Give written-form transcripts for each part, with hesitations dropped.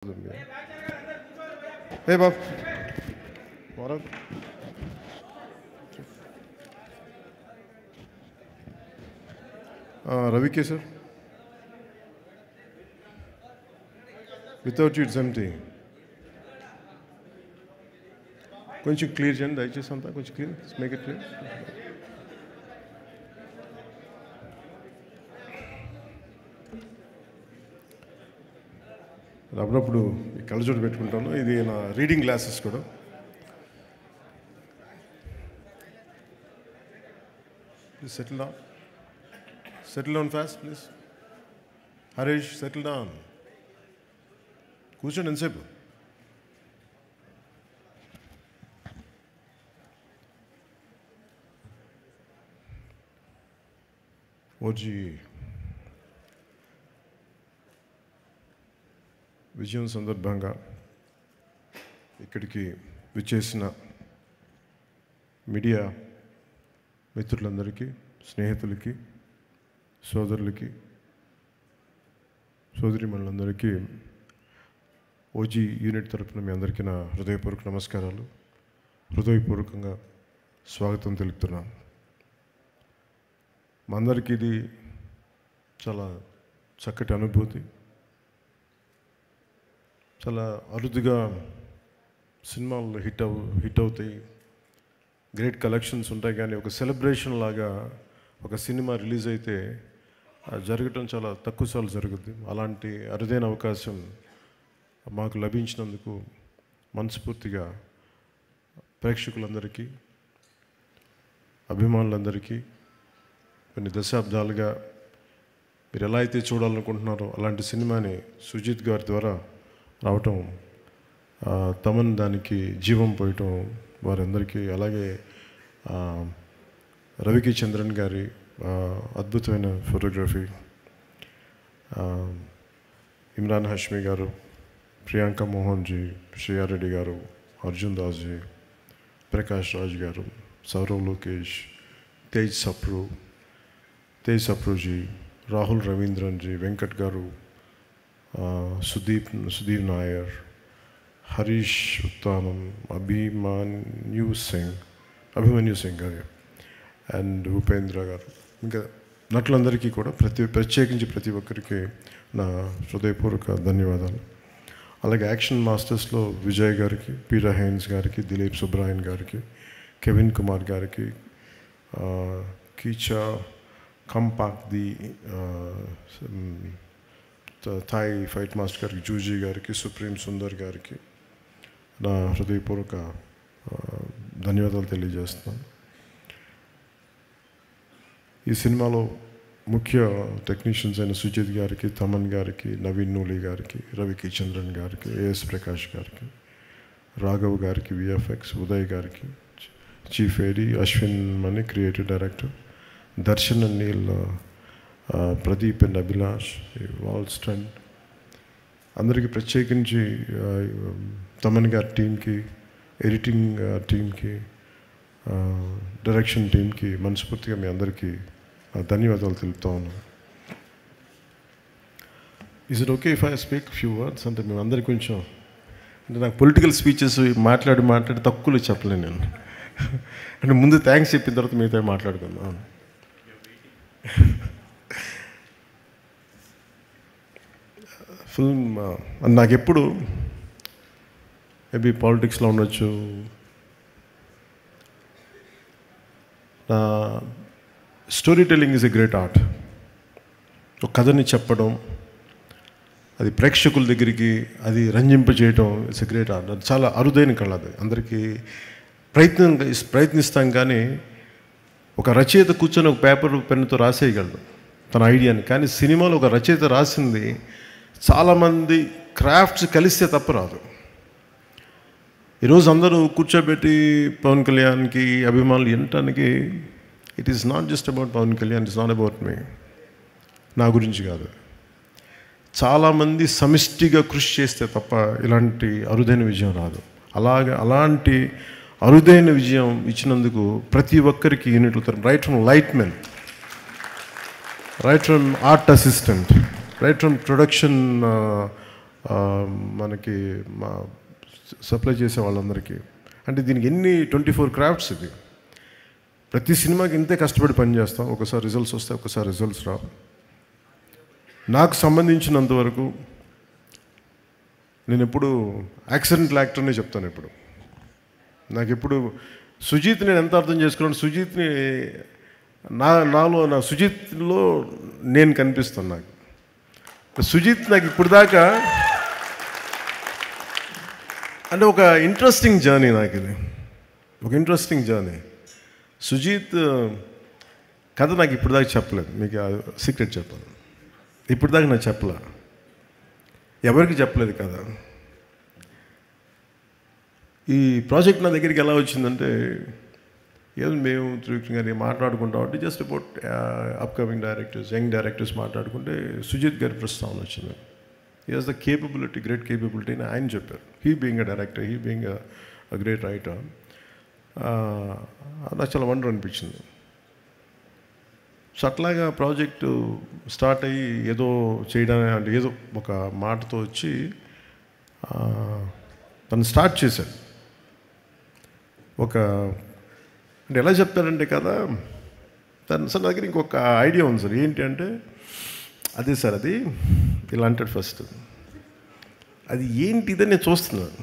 Hey, Bob. What up? Ravi K, sir. Without you, it's empty. కొంచెం clear చేయండి దయచేసి అంతా కొంచెం క్లియర్ మేక్ ఇట్ క్లియర్. అప్పుడప్పుడు ఈ కళ్ళజోడు పెట్టుకుంటాను. ఇది నా రీడింగ్ గ్లాసెస్ కూడా. Please settle down fast please. Harish settle down. కూర్చోండి ఎంతసేపు. ఓజీ విజయం సందర్భంగా ఇక్కడికి విచ్చేసిన మీడియా మిత్రులందరికీ, స్నేహితులకి, సోదరులకి, సోదరీమణులందరికీ ఓజీ యూనిట్ తరపున మీ అందరికీ నా హృదయపూర్వక నమస్కారాలు. హృదయపూర్వకంగా స్వాగతం తెలుపుతున్నాను. మా అందరికీ ఇది చాలా చక్కటి అనుభూతి. చాలా అరుదుగా సినిమాలు హిట్ అవుతాయి, గ్రేట్ కలెక్షన్స్ ఉంటాయి, కానీ ఒక సెలబ్రేషన్ లాగా ఒక సినిమా రిలీజ్ అయితే జరగటం చాలా తక్కువ సార్లు జరుగుద్ది. అలాంటి అరుదైన అవకాశం మాకు లభించినందుకు మనస్ఫూర్తిగా ప్రేక్షకులందరికీ, అభిమానులందరికీ, కొన్ని దశాబ్దాలుగా మీరు ఎలా అయితే చూడాలనుకుంటున్నారో అలాంటి సినిమాని సుజిత్ గారి ద్వారా రావటం, తమన్ దానికి జీవం పోయటం వారందరికీ, అలాగే రవికి చంద్రన్ గారి అద్భుతమైన ఫోటోగ్రఫీ, ఇమ్రాన్ హష్మి గారు, ప్రియాంక మోహన్ జీ, శ్రేయారెడ్డి గారు, అర్జున్ దాస్ జీ, ప్రకాష్ రాజ్ గారు, సౌరవ్ లోకేష్, తేజ్ సప్రూజీ, రాహుల్ రవీంద్రన్ జీ, వెంకట్ గారు, సుదీప్ నాయర్, హరీష్ ఉత్తానం, అభిమన్యు సింగ్ గారు అండ్ ఉపేంద్ర గారు, ఇంకా నటులందరికీ కూడా ప్రత్యేకించి ప్రతి ఒక్కరికి నా హృదయపూర్వక ధన్యవాదాలు. అలాగే యాక్షన్ మాస్టర్స్లో విజయ్ గారికి, పీటర్ హైన్స్ గారికి, దిలీప్ సుబ్రాయన్ గారికి, కెవిన్ కుమార్ గారికి, కీచా కంపాక్ ది థాయ్ ఫైట్ మాస్టర్ గారికి, జూజీ గారికి, సుప్రీం సుందర్ గారికి నా హృదయపూర్వక ధన్యవాదాలు తెలియజేస్తున్నాను. ఈ సినిమాలో ముఖ్య టెక్నీషియన్స్ అయిన సుజిత్ గారికి, తమన్ గారికి, నవీన్ నూలి గారికి, రవికి చంద్రన్ గారికి, ఏఎస్ ప్రకాష్ గారికి, రాఘవ్ గారికి, విఎఫ్ఎక్స్, ఉదయ్ గారికి, chief AD, Ashwin Mani creative director, Darshan and Neel, Pradeep and Abhilash, Walston, అందరికీ ప్రత్యేకించి తమన్ గారి టీంకి, ఎడిటింగ్ టీంకి, డైరెక్షన్ టీంకి మనస్ఫూర్తిగా మీ అందరికీ ధన్యవాదాలు తెలుపుతా ఉన్నాను. Is it okay if I speak few words? అంటే మేము అందరికీ కొంచెం, అంటే నాకు పొలిటికల్ స్పీచెస్ మాట్లాడి తక్కువలో చెప్పలేను నేను. అంటే ముందు థ్యాంక్స్ చెప్పిన తర్వాత మిగతా మాట్లాడుకుందాం. ఫిల్మ్ నాకు ఎప్పుడు మేబీ పాలిటిక్స్లో ఉండొచ్చు, story telling is a great art. ఒక కథని చెప్పడం, అది ప్రేక్షకుల దగ్గరికి అది రంజింపజేయడం, ఇట్స్ ఎ గ్రేట్ ఆర్ట్. అది చాలా అరుదైన కళ. అది అందరికీ ప్రయత్నిస్తాం, కానీ ఒక రచయిత కూర్చొని ఒక పేపర్ పెన్నుతో రాసేయగలడు తన ఐడియాని. కానీ సినిమాలో ఒక రచయిత రాసింది చాలామంది క్రాఫ్ట్స్ కలిస్తే తప్ప రాదు. ఈరోజు అందరూ కూర్చోబెట్టి పవన్ కళ్యాణ్కి అభిమానులు వినటానికి, it is not just about Pawan Kalyan, it's not about me, నా గురించి కాదు. చాలామంది సమిష్టిగా కృషి చేస్తే తప్ప ఇలాంటి అరుదైన విజయం రాదు. అలాంటి అరుదైన విజయం ఇచ్చినందుకు ప్రతి ఒక్కరికి యూనిట్లు, right from light men, right from art assistant, right from production మనకి మా సప్లై చేసే వాళ్ళందరికీ. అంటే దీనికి ఎన్ని 24 క్రాఫ్ట్స్ ఇది. ప్రతి సినిమాకి ఇంతే కష్టపడి పనిచేస్తాం. ఒకసారి రిజల్ట్స్ వస్తాయి, ఒకసారి రిజల్ట్స్ రావు. నాకు సంబంధించినంతవరకు నేను ఎప్పుడు యాక్సిడెంటల్ యాక్టర్నే చెప్తాను. నాకు ఎప్పుడు సుజీత్ నేను ఎంత అర్థం చేసుకున్నాను, సుజీత్ని నా సుజీత్లో నేను కనిపిస్తాను. నాకు సుజీత్ నాకు ఇప్పుడు దాకా అంటే ఒక ఇంట్రెస్టింగ్ జర్నీ. నాకు ఇది ఒక ఇంట్రెస్టింగ్ జర్నీ. సుజీత్ కథ నాకు ఇప్పుడు దాకా చెప్పలేదు. మీకు సీక్రెట్ చెప్పాను, ఇప్పుడు దాకా నాకు చెప్పలే, ఎవరికి చెప్పలేదు కదా. ఈ ప్రాజెక్ట్ నా దగ్గరికి ఎలా వచ్చిందంటే, ఏదో మేము త్రివిక్రమ్ గారి మాట్లాడుకుంటాం అంటే just about upcoming directors, young directors మాట్లాడుకుంటే సుజిత్ గారి ప్రస్తావన వచ్చింది. He has the capability, great capability అని ఆయన చెప్పారు. He being a director, he being a great writer. నాకు చాలా వండర్ అనిపించింది. సో అట్లాగా ప్రాజెక్టు స్టార్ట్ అయ్యి ఏదో చేయడానికి అంటే ఏదో ఒక మాటతో వచ్చి తను స్టార్ట్ చేశాడు. అంటే ఎలా చెప్తారంటే కదా, సార్ నా దగ్గర ఇంకొక ఐడియా ఉంది సార్. ఏంటి అంటే, అదే సార్ అది ఇలా అంటాడు ఫస్ట్. అది ఏంటి ఇదని నేను చూస్తున్నాను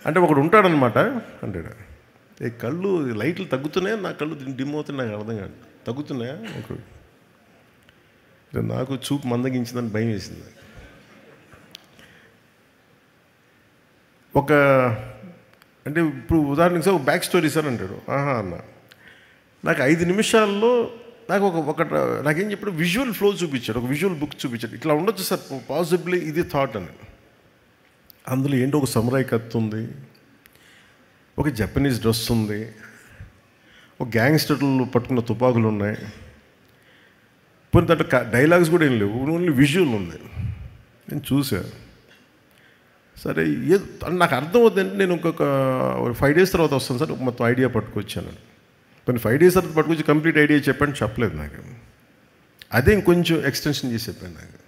అంటే ఒకడు ఉంటాడనమాట అంటాడు, ఏ కళ్ళు లైట్లు తగ్గుతున్నాయా, నా కళ్ళు డిమ్ అవుతున్నాయి, నాకు అర్థం కాదు, తగ్గుతున్నాయా ఒకడు. నాకు చూపు మందగించిందని భయం వేసింది. అంటే ఇప్పుడు ఉదాహరణకి సార్ బ్యాక్ స్టోరీ సార్ అంటాడు. అన్న నాకు 5 నిమిషాల్లో నాకు నాకేం చెప్పాడు, విజువల్ ఫ్లో చూపించాడు, ఒక విజువల్ బుక్ చూపించాడు. ఇట్లా ఉండొచ్చు సార్ పాసిబ్లీ, ఇది థాట్ అని. అందులో ఏంటో ఒక సమురాయ్ కత్తి ఉంది, ఒక జపనీస్ డ్రెస్ ఉంది, ఒక గ్యాంగ్స్టర్లు పట్టుకున్న తుపాకులు ఉన్నాయి, పోనీ దాంట్లో డైలాగ్స్ కూడా ఏం లేవు, ఓన్లీ విజువల్ ఉంది. నేను చూశాను. సరే నాకు అర్థం అవుతుందంటే నేను ఇంకొక 5 days తర్వాత వస్తాను సార్, మొత్తం ఐడియా పట్టుకొచ్చాను. కొన్ని 5 days తర్వాత పట్టుకొచ్చి కంప్లీట్ ఐడియా చెప్పలేదు నాకు. అదే ఇంకొంచెం ఎక్స్టెన్షన్ చేసి చెప్పాను.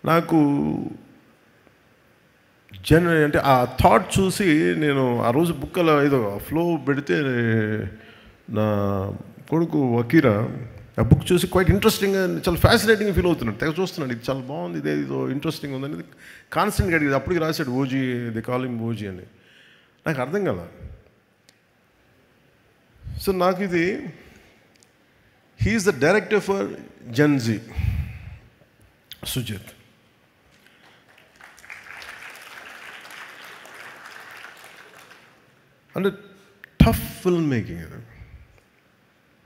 నాకు అంటే ఆ థాట్ చూసి నేను ఆ రోజు బుక్ అలా ఏదో ఫ్లో పెడితే నా కొడుకు వకీరా ఆ బుక్ చూసి క్వైట్ ఇంట్రెస్టింగ్గా, చాలా ఫ్యాసినేటింగ్గా ఫీల్ అవుతున్నాడు. తెగ చూస్తున్నాడు, ఇది చాలా బాగుంది, ఇదో ఇంట్రెస్టింగ్ ఉందనేది కాన్స్టెంట్గా అడిగేది. అప్పటికి రాశాడు ఓజీ, ది కాలింగ్ ఓజీ అని. నాకు అర్థం కదా. సో నాకు ఇది, he is the director for Gen Z, Sujeeth. అంటే టఫ్ ఫిల్మ్ మేకింగ్ ఇది.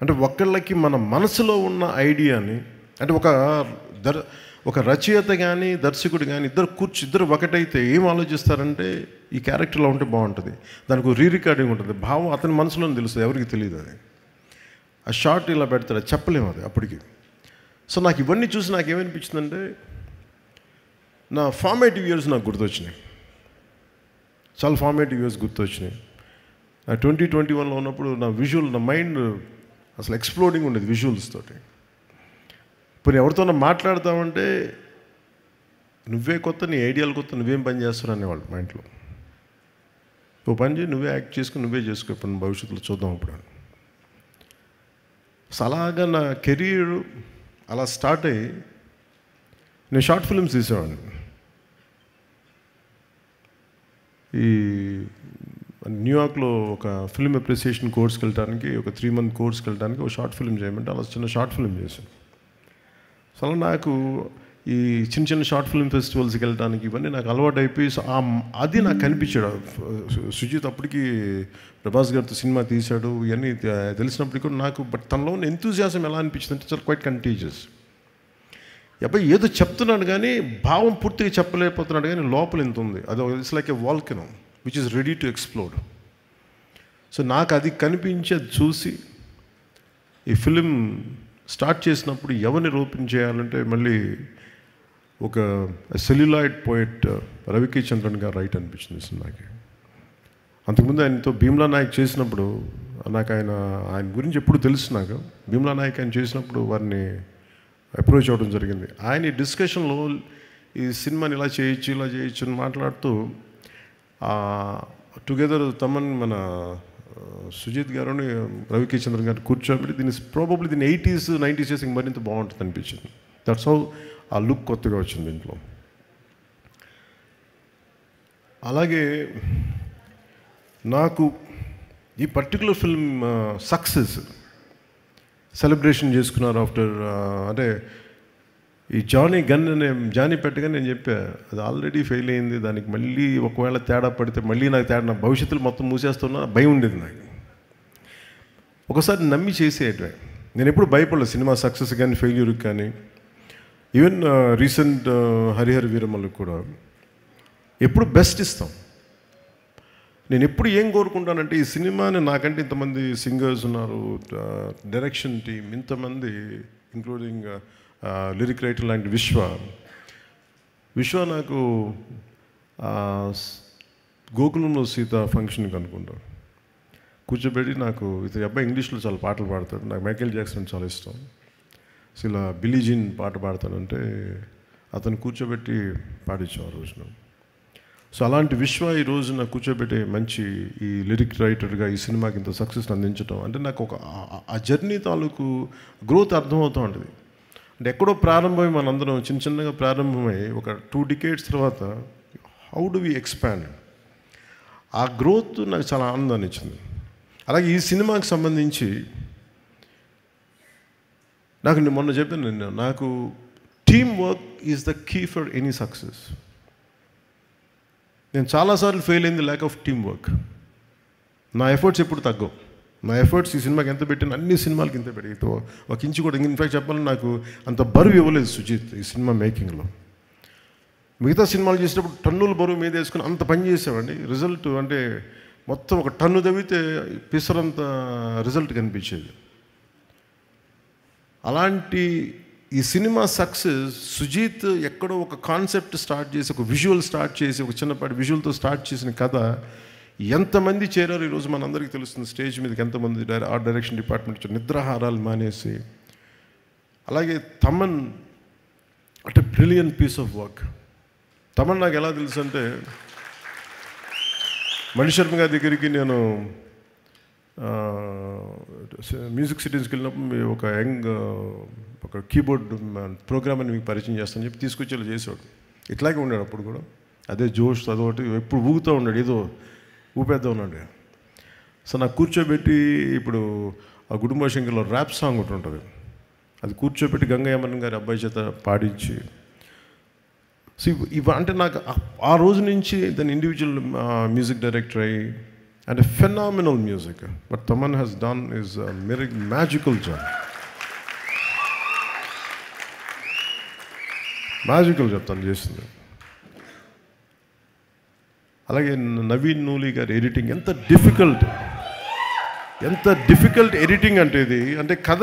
అంటే ఒకళ్ళకి మన మనసులో ఉన్న ఐడియాని, అంటే ఒక రచయిత కానీ దర్శకుడు కానీ ఇద్దరు ఒకటైతే ఏం ఆలోచిస్తారంటే, ఈ క్యారెక్టర్లో ఉంటే బాగుంటుంది, దానికి రీ రికార్డింగ్ ఉంటుంది, భావం అతని మనసులోనే తెలుస్తుంది, ఎవరికి తెలియదు. అది ఆ షార్ట్ ఇలా పెడతాడు, అది చెప్పలేము అది అప్పటికి. సో నాకు ఇవన్నీ చూసి నాకేమనిపించిందంటే, నా ఫార్మేటివ్ ఇయర్స్ నాకు గుర్తొచ్చినాయి, చాలా ఫార్మేటివ్ ఇయర్స్ గుర్తొచ్చినాయి. నా 2021లో ఉన్నప్పుడు నా మైండ్ అసలు ఎక్స్ప్లోడింగ్ ఉండేది విజువల్స్ తోటి. ఇప్పుడు ఎవరితోనో మాట్లాడతామంటే నువ్వే కొత్త, నీ ఐడియాలు కొత్త, నువ్వేం పని చేస్తావు అనేవాళ్ళు మా ఇంట్లో. ఓ పని చేయి, నువ్వే యాక్ట్ చేసుకుని నువ్వే చేసుకో, ఇప్పుడు భవిష్యత్తులో చూద్దాం అప్పుడు. అసలు అలాగా నా కెరీర్ అలా స్టార్ట్ అయ్యి నేను షార్ట్ ఫిల్మ్స్ తీసేవాడిని. ఈ న్యూయార్క్లో ఒక ఫిల్మ్ అప్రిసియేషన్ కోర్స్కి వెళ్ళడానికి, ఒక 3 month కోర్స్కి వెళ్ళడానికి ఒక షార్ట్ ఫిల్మ్ చేయమంటే అలా చిన్న షార్ట్ ఫిల్మ్ చేశాను. అసలు నాకు ఈ చిన్న షార్ట్ ఫిల్మ్ ఫెస్టివల్స్కి వెళ్ళడానికి ఇవన్నీ నాకు అలవాటు అయిపోయి, అది నాకు కనిపించాడు. సుజిత్ అప్పటికి ప్రభాస్ గారితో సినిమా తీశాడు, ఇవన్నీ తెలిసినప్పటికీ కూడా నాకు తనలో ఉన్న ఎంతూజియాజం ఎలా అనిపించింది అంటే చాలా క్వైట్ కంటీజియస్. అబ్బాయి ఏదో చెప్తున్నాడు కానీ భావం పూర్తిగా చెప్పలేకపోతున్నాడు, కానీ లోపల ఎంత ఉంది, అది it's like a volcano which is ready to explode. So నాకు అది కనిపించి, అది చూసి ఈ ఫిలిం స్టార్ట్ చేసినప్పుడు ఎవరిని రూపం చేయాలంటే మళ్ళీ ఒక సెల్యులాయిడ్ పోయెట్ రవికి చంద్రన్ గారు రైట్ అనిపించింది సినిమాకి. అంతకుముందు ఆయనతో భీమ్లా నాయక్ చేసినప్పుడు నాకు ఆయన గురించి ఎప్పుడు తెలుసు. నాకు భీమ్లా నాయక్ ఆయన చేసినప్పుడు వారిని అప్రోచ్ అవ్వడం జరిగింది. ఆయన ఈ డిస్కషన్లో ఈ సినిమాని ఇలా చేయొచ్చు అని మాట్లాడుతూ టుగెదర్ తమన్ మన సుజిత్ గారుని రవికిచంద్రన్ గారు కూర్చోబెట్టి దీన్ని 80s 90s చేసి మరింత బాగుంటుంది అనిపించింది. దట్స్ హౌ ఆ లుక్ కొత్తగా వచ్చింది దీంట్లో. అలాగే నాకు ఈ పర్టికులర్ ఫిల్మ్ సక్సెస్ సెలబ్రేషన్ చేసుకున్నారు ఆఫ్టర్ అంటే ఈ జానీ పెట్టగా నేను చెప్పా అది ఆల్రెడీ ఫెయిల్ అయింది, దానికి మళ్ళీ ఒకవేళ తేడా పడితే మళ్ళీ నాకు నా భవిష్యత్తులో మొత్తం మూసేస్తున్నా భయం ఉండేది నాకు. ఒకసారి నమ్మి చేసేయటమే. నేను ఎప్పుడు భయపడలేదు సినిమా సక్సెస్ కానీ ఫెయిల్యూర్కి కానీ. ఈవెన్ రీసెంట్ హరిహర వీరమల్లుకి కూడా ఎప్పుడు బెస్ట్ ఇస్తాం. నేను ఎప్పుడు ఏం కోరుకుంటానంటే ఈ సినిమాని నాకంటే ఇంతమంది సింగర్స్ ఉన్నారు, డైరెక్షన్ టీమ్ ఇంతమంది, ఇంక్లూడింగ్ లిరిక్ రైటర్ లాంటి విశ్వ నాకు గోకులంలో సీత ఫంక్షన్కి అనుకుంటాను కూర్చోబెట్టి నాకు ఇతని అబ్బాయి ఇంగ్లీష్లో చాలా పాటలు పాడతాడు, నాకు మైకేల్ జాక్సన్ చాలా ఇష్టం, ఇలా బిల్లీ జీన్ పాట పాడతానంటే అతను కూర్చోబెట్టి పాడించాం ఆ రోజున. సో అలాంటి ఈ రోజు నాకు కూర్చోబెట్టి మంచి ఈ లిరిక్ రైటర్గా ఈ సినిమాకి ఇంత సక్సెస్ అందించడం అంటే నాకు ఒక ఆ జర్నీ తాలూకు గ్రోత్ అర్థమవుతూ ఉంటుంది. అంటే ఎక్కడో ప్రారంభమై మనందరం చిన్నగా ప్రారంభమై ఒక 2 decades తర్వాత హౌ డు వి ఎక్స్పాండ్, ఆ గ్రోత్ నాకు చాలా ఆనందాన్ని ఇచ్చింది. అలాగే ఈ సినిమాకి సంబంధించి నాకు మొన్న చెప్పాను, నాకు team work is the key for any success. నేను చాలాసార్లు ఫెయిల్ అయింది ల్యాక్ ఆఫ్ టీమ్ వర్క్. నా ఎఫర్ట్స్ ఎప్పుడు తగ్గవు. నా ఎఫర్ట్స్ ఈ సినిమాకి ఎంత పెట్టిన అన్ని సినిమాలకి ఇంత పెట్టి ఒక ఇంచు కూడా ఇన్ఫ్యాక్ట్ చెప్పాలని నాకు అంత బరువు ఇవ్వలేదు సుజిత్ ఈ సినిమా మేకింగ్లో. మిగతా సినిమాలు చేసేటప్పుడు టన్నుల బరువు మీద వేసుకుని అంత పని చేసామండి. రిజల్ట్ అంటే మొత్తం ఒక టన్ను తవ్వితే పిసరంత రిజల్ట్ కనిపించేది. అలాంటి ఈ సినిమా సక్సెస్ సుజిత్ ఎక్కడో ఒక కాన్సెప్ట్ స్టార్ట్ చేసి ఒక విజువల్ స్టార్ట్ చేసి ఒక చిన్నపాటి విజువల్తో స్టార్ట్ చేసిన కథ ఎంతమంది చేరారు ఈరోజు మనందరికీ తెలుస్తుంది. స్టేజ్ మీదకి ఎంతమంది ఆర్ట్ డైరెక్షన్ డిపార్ట్మెంట్ నిద్రాహారాలు మానేసి. అలాగే తమన్ అంటే brilliant piece of work. Thaman నాకు ఎలా తెలుసు అంటే మణిశర్మ గారి దగ్గరికి నేను మ్యూజిక్ సిటీస్కి వెళ్ళినప్పుడు ఒక ఒక కీబోర్డ్ ప్రోగ్రామ్ అని మీకు పరిచయం చేస్తానని చెప్పి తీసుకొచ్చేలా చేసేవాడు. ఇట్లాగే ఉన్నాడు అప్పుడు కూడా, అదే జోష్ అదొకటి ఎప్పుడు ఊగుతూ ఉన్నాడు, ఏదో ఊపేద్దాం ఉన్నాడు. సో నాకు కూర్చోబెట్టి ఇప్పుడు ఆ గుడుంబ శంకర్లో ర్యాప్ సాంగ్ ఒకటి ఉంటుంది, అది కూర్చోబెట్టి గంగయ్యమన్ గారి అబ్బాయి చేత పాడించి. సో అంటే నాకు ఆ రోజు నుంచి దాని ఇండివిజువల్ మ్యూజిక్ డైరెక్టర్ అయ్యి and a phenomenal music. What Taman has done is a magical job. Magical job తను చేసింది. అలాగే నవీన్ నూలి గారి ఎడిటింగ్ ఎంత డిఫికల్ట్ ఎడిటింగ్ అంటే ఇది. అంటే కథ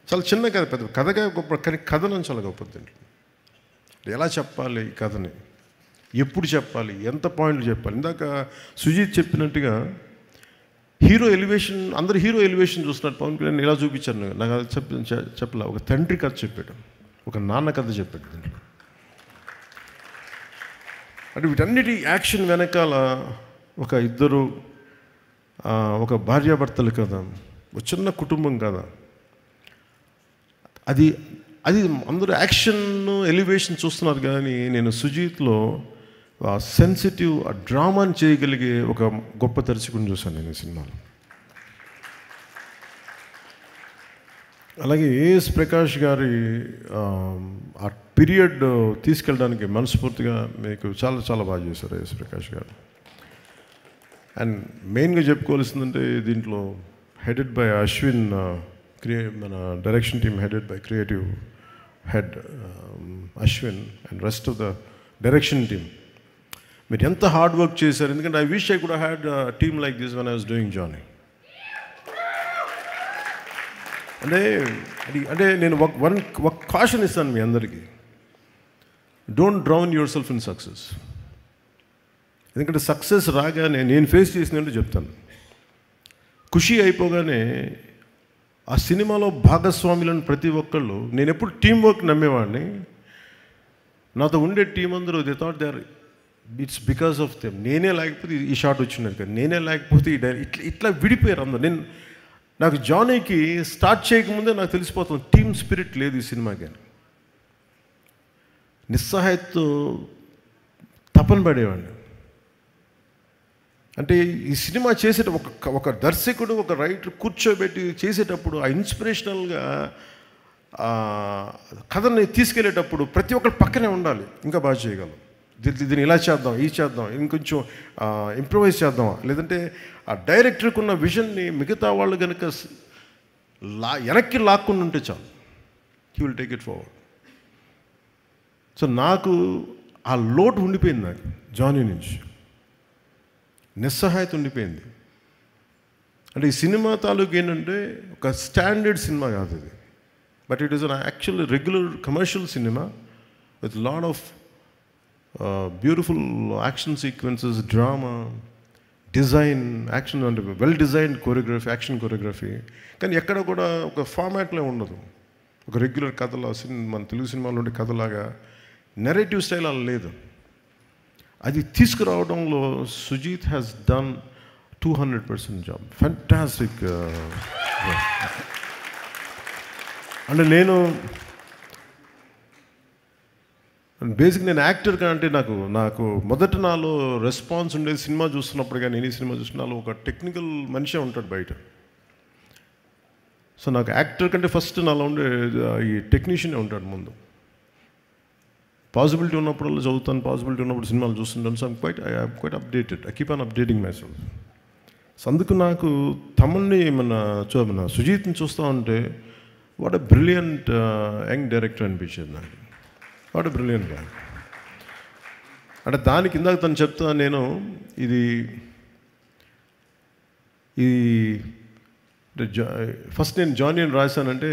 చాలా చిన్న కథ, పెద్ద కథగా గొప్ప, కానీ కథ నుంచి చాలా గొప్పది. ఎలా చెప్పాలి ఈ కథని, ఎప్పుడు చెప్పాలి, ఎంత పాయింట్లు చెప్పాలి. ఇందాక సుజిత్ చెప్పినట్టుగా హీరో ఎలివేషన్, అందరు హీరో ఎలివేషన్ చూస్తున్నారు. పవన్ కళ్యాణ్ ఇలా చూపించాను, నాకు అది చెప్పలే. ఒక తండ్రి కథ చెప్పాడు, ఒక నాన్న కథ చెప్పాడు దీంట్లో. అంటే వీటన్నిటి యాక్షన్ వెనకాల ఒక ఇద్దరు, ఒక భార్యాభర్తలు కదా, ఒక చిన్న కుటుంబం కదా. అది అందరూ యాక్షన్ ఎలివేషన్ చూస్తున్నారు, కానీ నేను సుజిత్లో సెన్సిటివ్ డ్రామాని చేయగలిగే ఒక గొప్ప దర్శకుని చూశాను నేను ఈ సినిమాలో. అలాగే ఏఎస్ ప్రకాష్ గారి ఆ పీరియడ్ తీసుకెళ్ళడానికి మనస్ఫూర్తిగా మీకు చాలా చాలా బాగా చేశారు ఏఎస్ ప్రకాష్ గారు. అండ్ మెయిన్గా చెప్పుకోవాల్సిందంటే దీంట్లో హెడెడ్ బై అశ్విన్, మన direction team headed by creative head Ashwin and rest of the direction team. మీరు ఎంత హార్డ్ వర్క్ చేశారు. ఎందుకంటే I wish I could had team like this when I was doing Johnny. అంటే నేను ఒక కాషన్ ఇస్తాను మీ అందరికీ, don't drown yourself in success. ఎందుకంటే సక్సెస్ రాగానే నేను ఫేస్ చేసినట్టు చెప్తాను. ఖుషి అయిపోగానే ఆ సినిమాలో భాగస్వాములను ప్రతి ఒక్కళ్ళు, నేను ఎప్పుడు టీం వర్క్ నమ్మేవాడిని. నాతో ఉండే టీం అందరూ they thought they are it's because of them. నేనే లేకపోతే ఈ షాట్ వచ్చినది కదా, నేనే లేకపోతే ఈ ఇట్లా విడిపోయారు అందరు. నాకు జానీకి స్టార్ట్ చేయకముందే నాకు తెలిసిపోతుంది టీమ్ స్పిరిట్ లేదు ఈ సినిమాకి అని. నిస్సహాయతతో తపన పడేవాడిని. అంటే ఈ సినిమా చేసేట ఒక దర్శకుడు ఒక రైటర్ కూర్చోబెట్టి చేసేటప్పుడు ఆ ఇన్స్పిరేషనల్గా కథని తీసుకెళ్ళేటప్పుడు ప్రతి ఒక్కరు పక్కనే ఉండాలి. ఇంకా బాగా చేయగలం, దీన్ని ఇలా చేద్దాం, ఈ చేద్దాం, ఇంకొంచెం ఇంప్రూవైజ్ చేద్దాం, లేదంటే ఆ డైరెక్టర్కి ఉన్న విజన్ని మిగతా వాళ్ళు కనుక వెనక్కి లాక్కుండా ఉంటే చాలు, he will take it forward. So నాకు ఆ లోటు ఉండిపోయింది, నాకు జానీ నుంచి నిస్సహాయత ఉండిపోయింది. అంటే ఈ సినిమా తాలూకు ఏంటంటే ఒక స్టాండర్డ్ సినిమా కాదు ఇది, but it is an actual regular commercial cinema with lot of beautiful action sequences, drama, design, action అంటే well designed choreography, action choreography. కానీ ఎక్కడ కూడా ఒక ఫార్మాట్లో ఉండదు, ఒక రెగ్యులర్ కథలో మన తెలుగు సినిమాలో ఉండే కథలాగా నెరేటివ్ స్టైల్ అలా లేదు. అది తీసుకురావడంలో Sujeeth has done 200% job, fantastic. అంటే నేను యాక్టర్ అంటే నాకు మొదట నాలో రెస్పాన్స్ ఉండేది సినిమా చూస్తున్నప్పుడు. కానీ నేను ఈ సినిమా చూసినాలో ఒక టెక్నికల్ మనిషే ఉంటాడు బయట. సో నాకు యాక్టర్ కంటే ఫస్ట్ నాలో ఉండే ఈ టెక్నీషియనే ఉంటాడు ముందు. పాసిబిలిటీ ఉన్నప్పుడు చదువుతాను, పాసిబిలిటీ ఉన్నప్పుడు సినిమాలు చూస్తుంటాను. So I'm quite updated, I keep on updating my self. So అందుకు నాకు తమన్ని మన సుజీత్ని చూస్తూ ఉంటే what a brilliant young director అనిపించేది నాకు. వాట్ ఎ బ్రిలియంట్ గా. అంటే దానికి ఇందాక తను చెప్తా, నేను ఇది ఫస్ట్ నేను జానీ అని రాశానంటే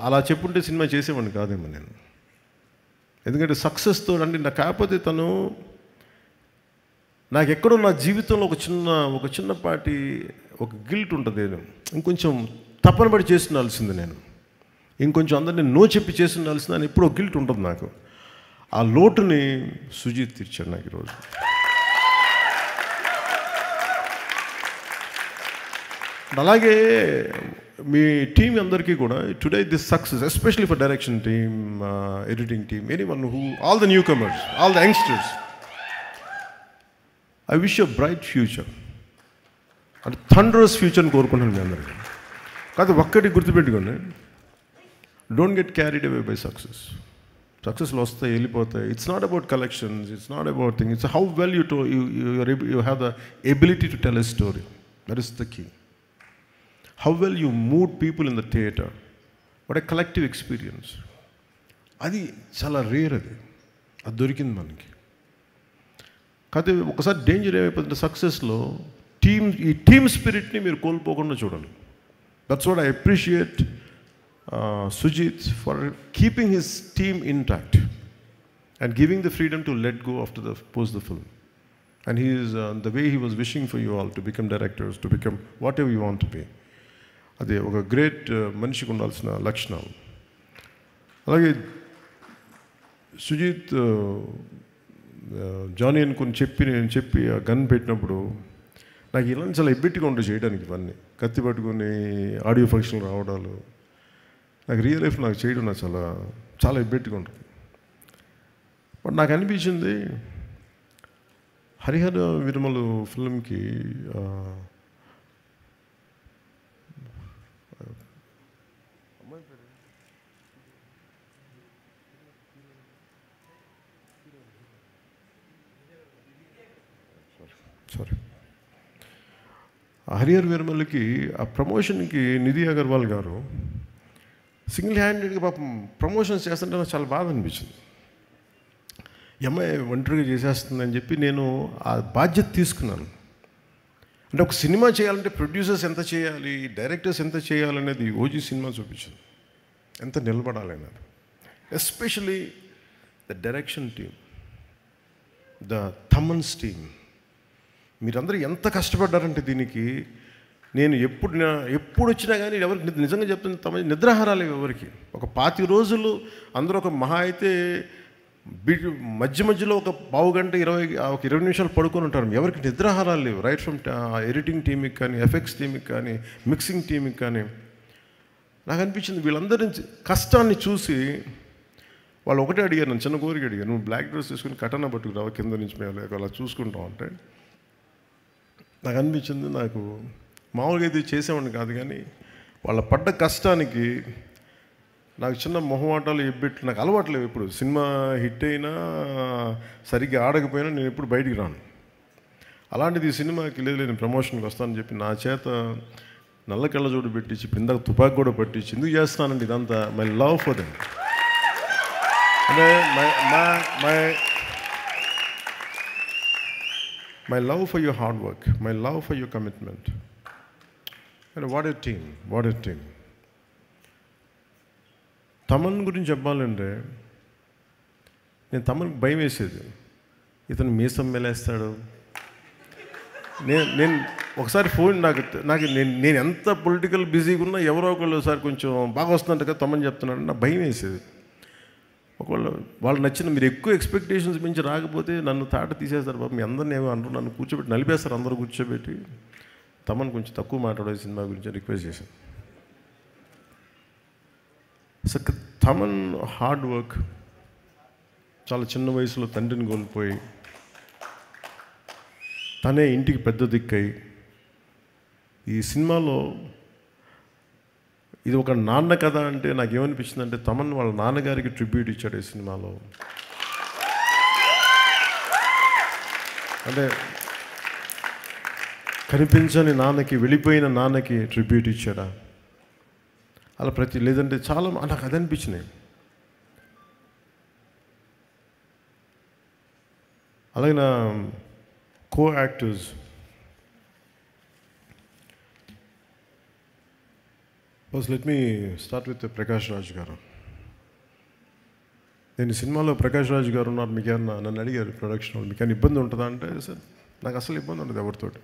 అలా చెప్పుంటే సినిమా చేసేవాడిని కాదేమో నేను. ఎందుకంటే సక్సెస్తో అంటే నాకు కాకపోతే నాకు ఎక్కడో నా జీవితంలో ఒక చిన్నపాటి ఒక గిల్ట్ ఉంటుంది. నేను ఇంకొంచెం తపన పడి చేస్తుండాల్సింది, నేను ఇంకొంచెం అందరినీ నో చెప్పి చేస్తుండాల్సింది అని ఎప్పుడో గిల్ట్ ఉంటుంది నాకు. ఆ లోటుని సుజీత్ తీర్చాడు నాకు ఈరోజు. అలాగే మీ టీం అందరికీ కూడా today this success, especially for direction team, editing team, anyone who, all the newcomers, all the youngsters, I wish you bright future. అంటే థండరస్ ఫ్యూచర్ని కోరుకుంటున్నాను మీ అందరికీ. కాదు ఒక్కటి గుర్తుపెట్టుకోండి, don't get carried away by success. సక్సెస్లు వస్తాయి, వెళ్ళిపోతాయి. It's not about collections, it's not about thing, it's how well you have the ability to tell a story. That is the key. How well you moved people in the theatre. What a collective experience. అది చాలా rare, అది దొరికింది మనకి. కాకపోతే ఒకసారి danger ఏమైపోతుంది సక్సెస్లో, ఈ team స్పిరిట్ని మీరు కోల్పోకుండా చూడాలి. That's what I appreciate Sujeeth for keeping his team intact and giving the freedom to let go after the post the film. And he is the way he was wishing for you all to become directors, to become whatever you want to be. అది ఒక great మనిషికి ఉండాల్సిన లక్షణాలు. అలాగే Sujeeth Johnny అనుకుని నేను చెప్పి ఆ గన్ పెట్టినప్పుడు నాకు ఇలాంటి చాలా ఎబ్బెట్టిగా ఉంటుంది చేయడానికి. ఇవన్నీ కత్తి పట్టుకొని ఆడియో ఫంక్షన్లు రావడాలు నాకు రియల్ లైఫ్ నాకు చేయడం నాకు చాలా చాలా ఎబ్బెట్టిగా ఉంటుంది. బట్ నాకు అనిపించింది హరిహర వీరమలు ఫిల్మ్కి హరిహర వీరమల్కి ఆ ప్రమోషన్కి నిధి అగర్వాల్ గారు సింగిల్ హ్యాండెడ్గా పాపం ప్రమోషన్స్ చేస్తుంటే నాకు చాలా బాధ అనిపించింది. ఈ అమ్మాయి ఒంటరిగా చేసేస్తుందని చెప్పి నేను ఆ బాధ్యత తీసుకున్నాను. అంటే ఒక సినిమా చేయాలంటే ప్రొడ్యూసర్స్ ఎంత చేయాలి, డైరెక్టర్స్ ఎంత చేయాలనేది ఓజీ సినిమా చూపించింది, ఎంత నిలబడాలనేది. Especially the direction team, the Thaman's team, మీరందరూ ఎంత కష్టపడ్డారంటే దీనికి. నేను ఎప్పుడు వచ్చినా కానీ ఎవరికి నిజంగా చెప్తున్న నిద్రాహారాలు ఎవరికి. ఒక 25 రోజులు అందరూ ఒక మహా అయితే మధ్య మధ్యలో ఒక పావు గంట 20 నిమిషాలు పడుకొని ఉంటారు. ఎవరికి నిద్రాహారాలు లేవు. రైట్ ఫ్రమ్ ఎడిటింగ్ టీమ్కి కానీ, ఎఫెక్ట్స్ టీమ్కి కానీ, మిక్సింగ్ టీమ్కి కానీ. నాకు అనిపించింది వీళ్ళందరి కష్టాన్ని చూసి వాళ్ళు ఒకటే అడిగారు, నన్ను చిన్న కోరిక అడిగారు, నువ్వు బ్లాక్ డ్రెస్ తీసుకుని కటన పట్టుకురావు కింద నుంచి మేము అలా చూసుకుంటాం అంటే. నాకు అనిపించింది, నాకు మామూలుగా అయితే చేసేవాడిని కాదు, కానీ వాళ్ళ పడ్డ కష్టానికి నాకు చిన్న మొహమాటాలు ఎబ్బెట్లు నాకు అలవాట్లేవు. ఎప్పుడు సినిమా హిట్ అయినా సరిగ్గా ఆడకపోయినా నేను ఎప్పుడు బయటికి రాను. అలాంటిది ఈ సినిమాకి లేదు నేను ప్రమోషన్కి వస్తానని చెప్పి నా చేత నల్ల కళ్ళజోడు పెట్టించి ఇందాక తుపాకి కూడా పట్టించి ఎందుకు చేస్తానండి ఇదంతా? మై లవ్ ఫర్ దెమ్, అంటే my love for your hard work, my love for your commitment. What a team. Thaman గురించి చెప్పాలంటే నేను తమన్కి భయం వేసేది, ఇతను మీసం మెలేస్తాడు. నేను ఒకసారి ఫోన్ నేను ఎంత పొలిటికల్ బిజీగా ఉన్నా ఎవరో ఒకళ్ళు సార్ కొంచెం బాగా వస్తుందంట కదా తమన్ చెప్తున్నాడు, నాకు భయం వేసేది. ఒకవేళ వాళ్ళు నచ్చిన మీరు ఎక్కువ ఎక్స్పెక్టేషన్స్ మించి రాకపోతే నన్ను తాట తీసేస్తారు బాబు, మీ అందరిని ఏమో అంటారు, నన్ను కూర్చోబెట్టి నలిపేస్తారు అందరూ కూర్చోబెట్టి. తమన్ కొంచెం తక్కువ మాట్లాడే సినిమా గురించి రిక్వెస్ట్ చేశాను. సో తమన్ హార్డ్ వర్క్, చాలా చిన్న వయసులో తండ్రిని కోల్పోయి తనే ఇంటికి పెద్ద దిక్కై ఈ సినిమాలో ఇది ఒక నాన్న కథ అంటే నాకేమనిపించింది అంటే తమన్ వాళ్ళ నాన్నగారికి ట్రిబ్యూట్ ఇచ్చాడు ఈ సినిమాలో. అంటే కనిపించని నాన్నకి, వెళ్ళిపోయిన నాన్నకి ట్రిబ్యూట్ ఇచ్చాడా అలా లేదంటే చాలా నాకు అది అనిపించినాయి. అలాగే నా co actors let me start with Prakash Raj గారు. నేను ఈ సినిమాలో ప్రకాష్ రాజ్ గారు ఉన్నారు, మీకేమన్నా నన్ను అడిగారు ప్రొడక్షన్ వాళ్ళు మీకేమైనా ఇబ్బంది ఉంటుందా అంటే, సార్ నాకు అసలు ఇబ్బంది ఉండదు ఎవరితోటి.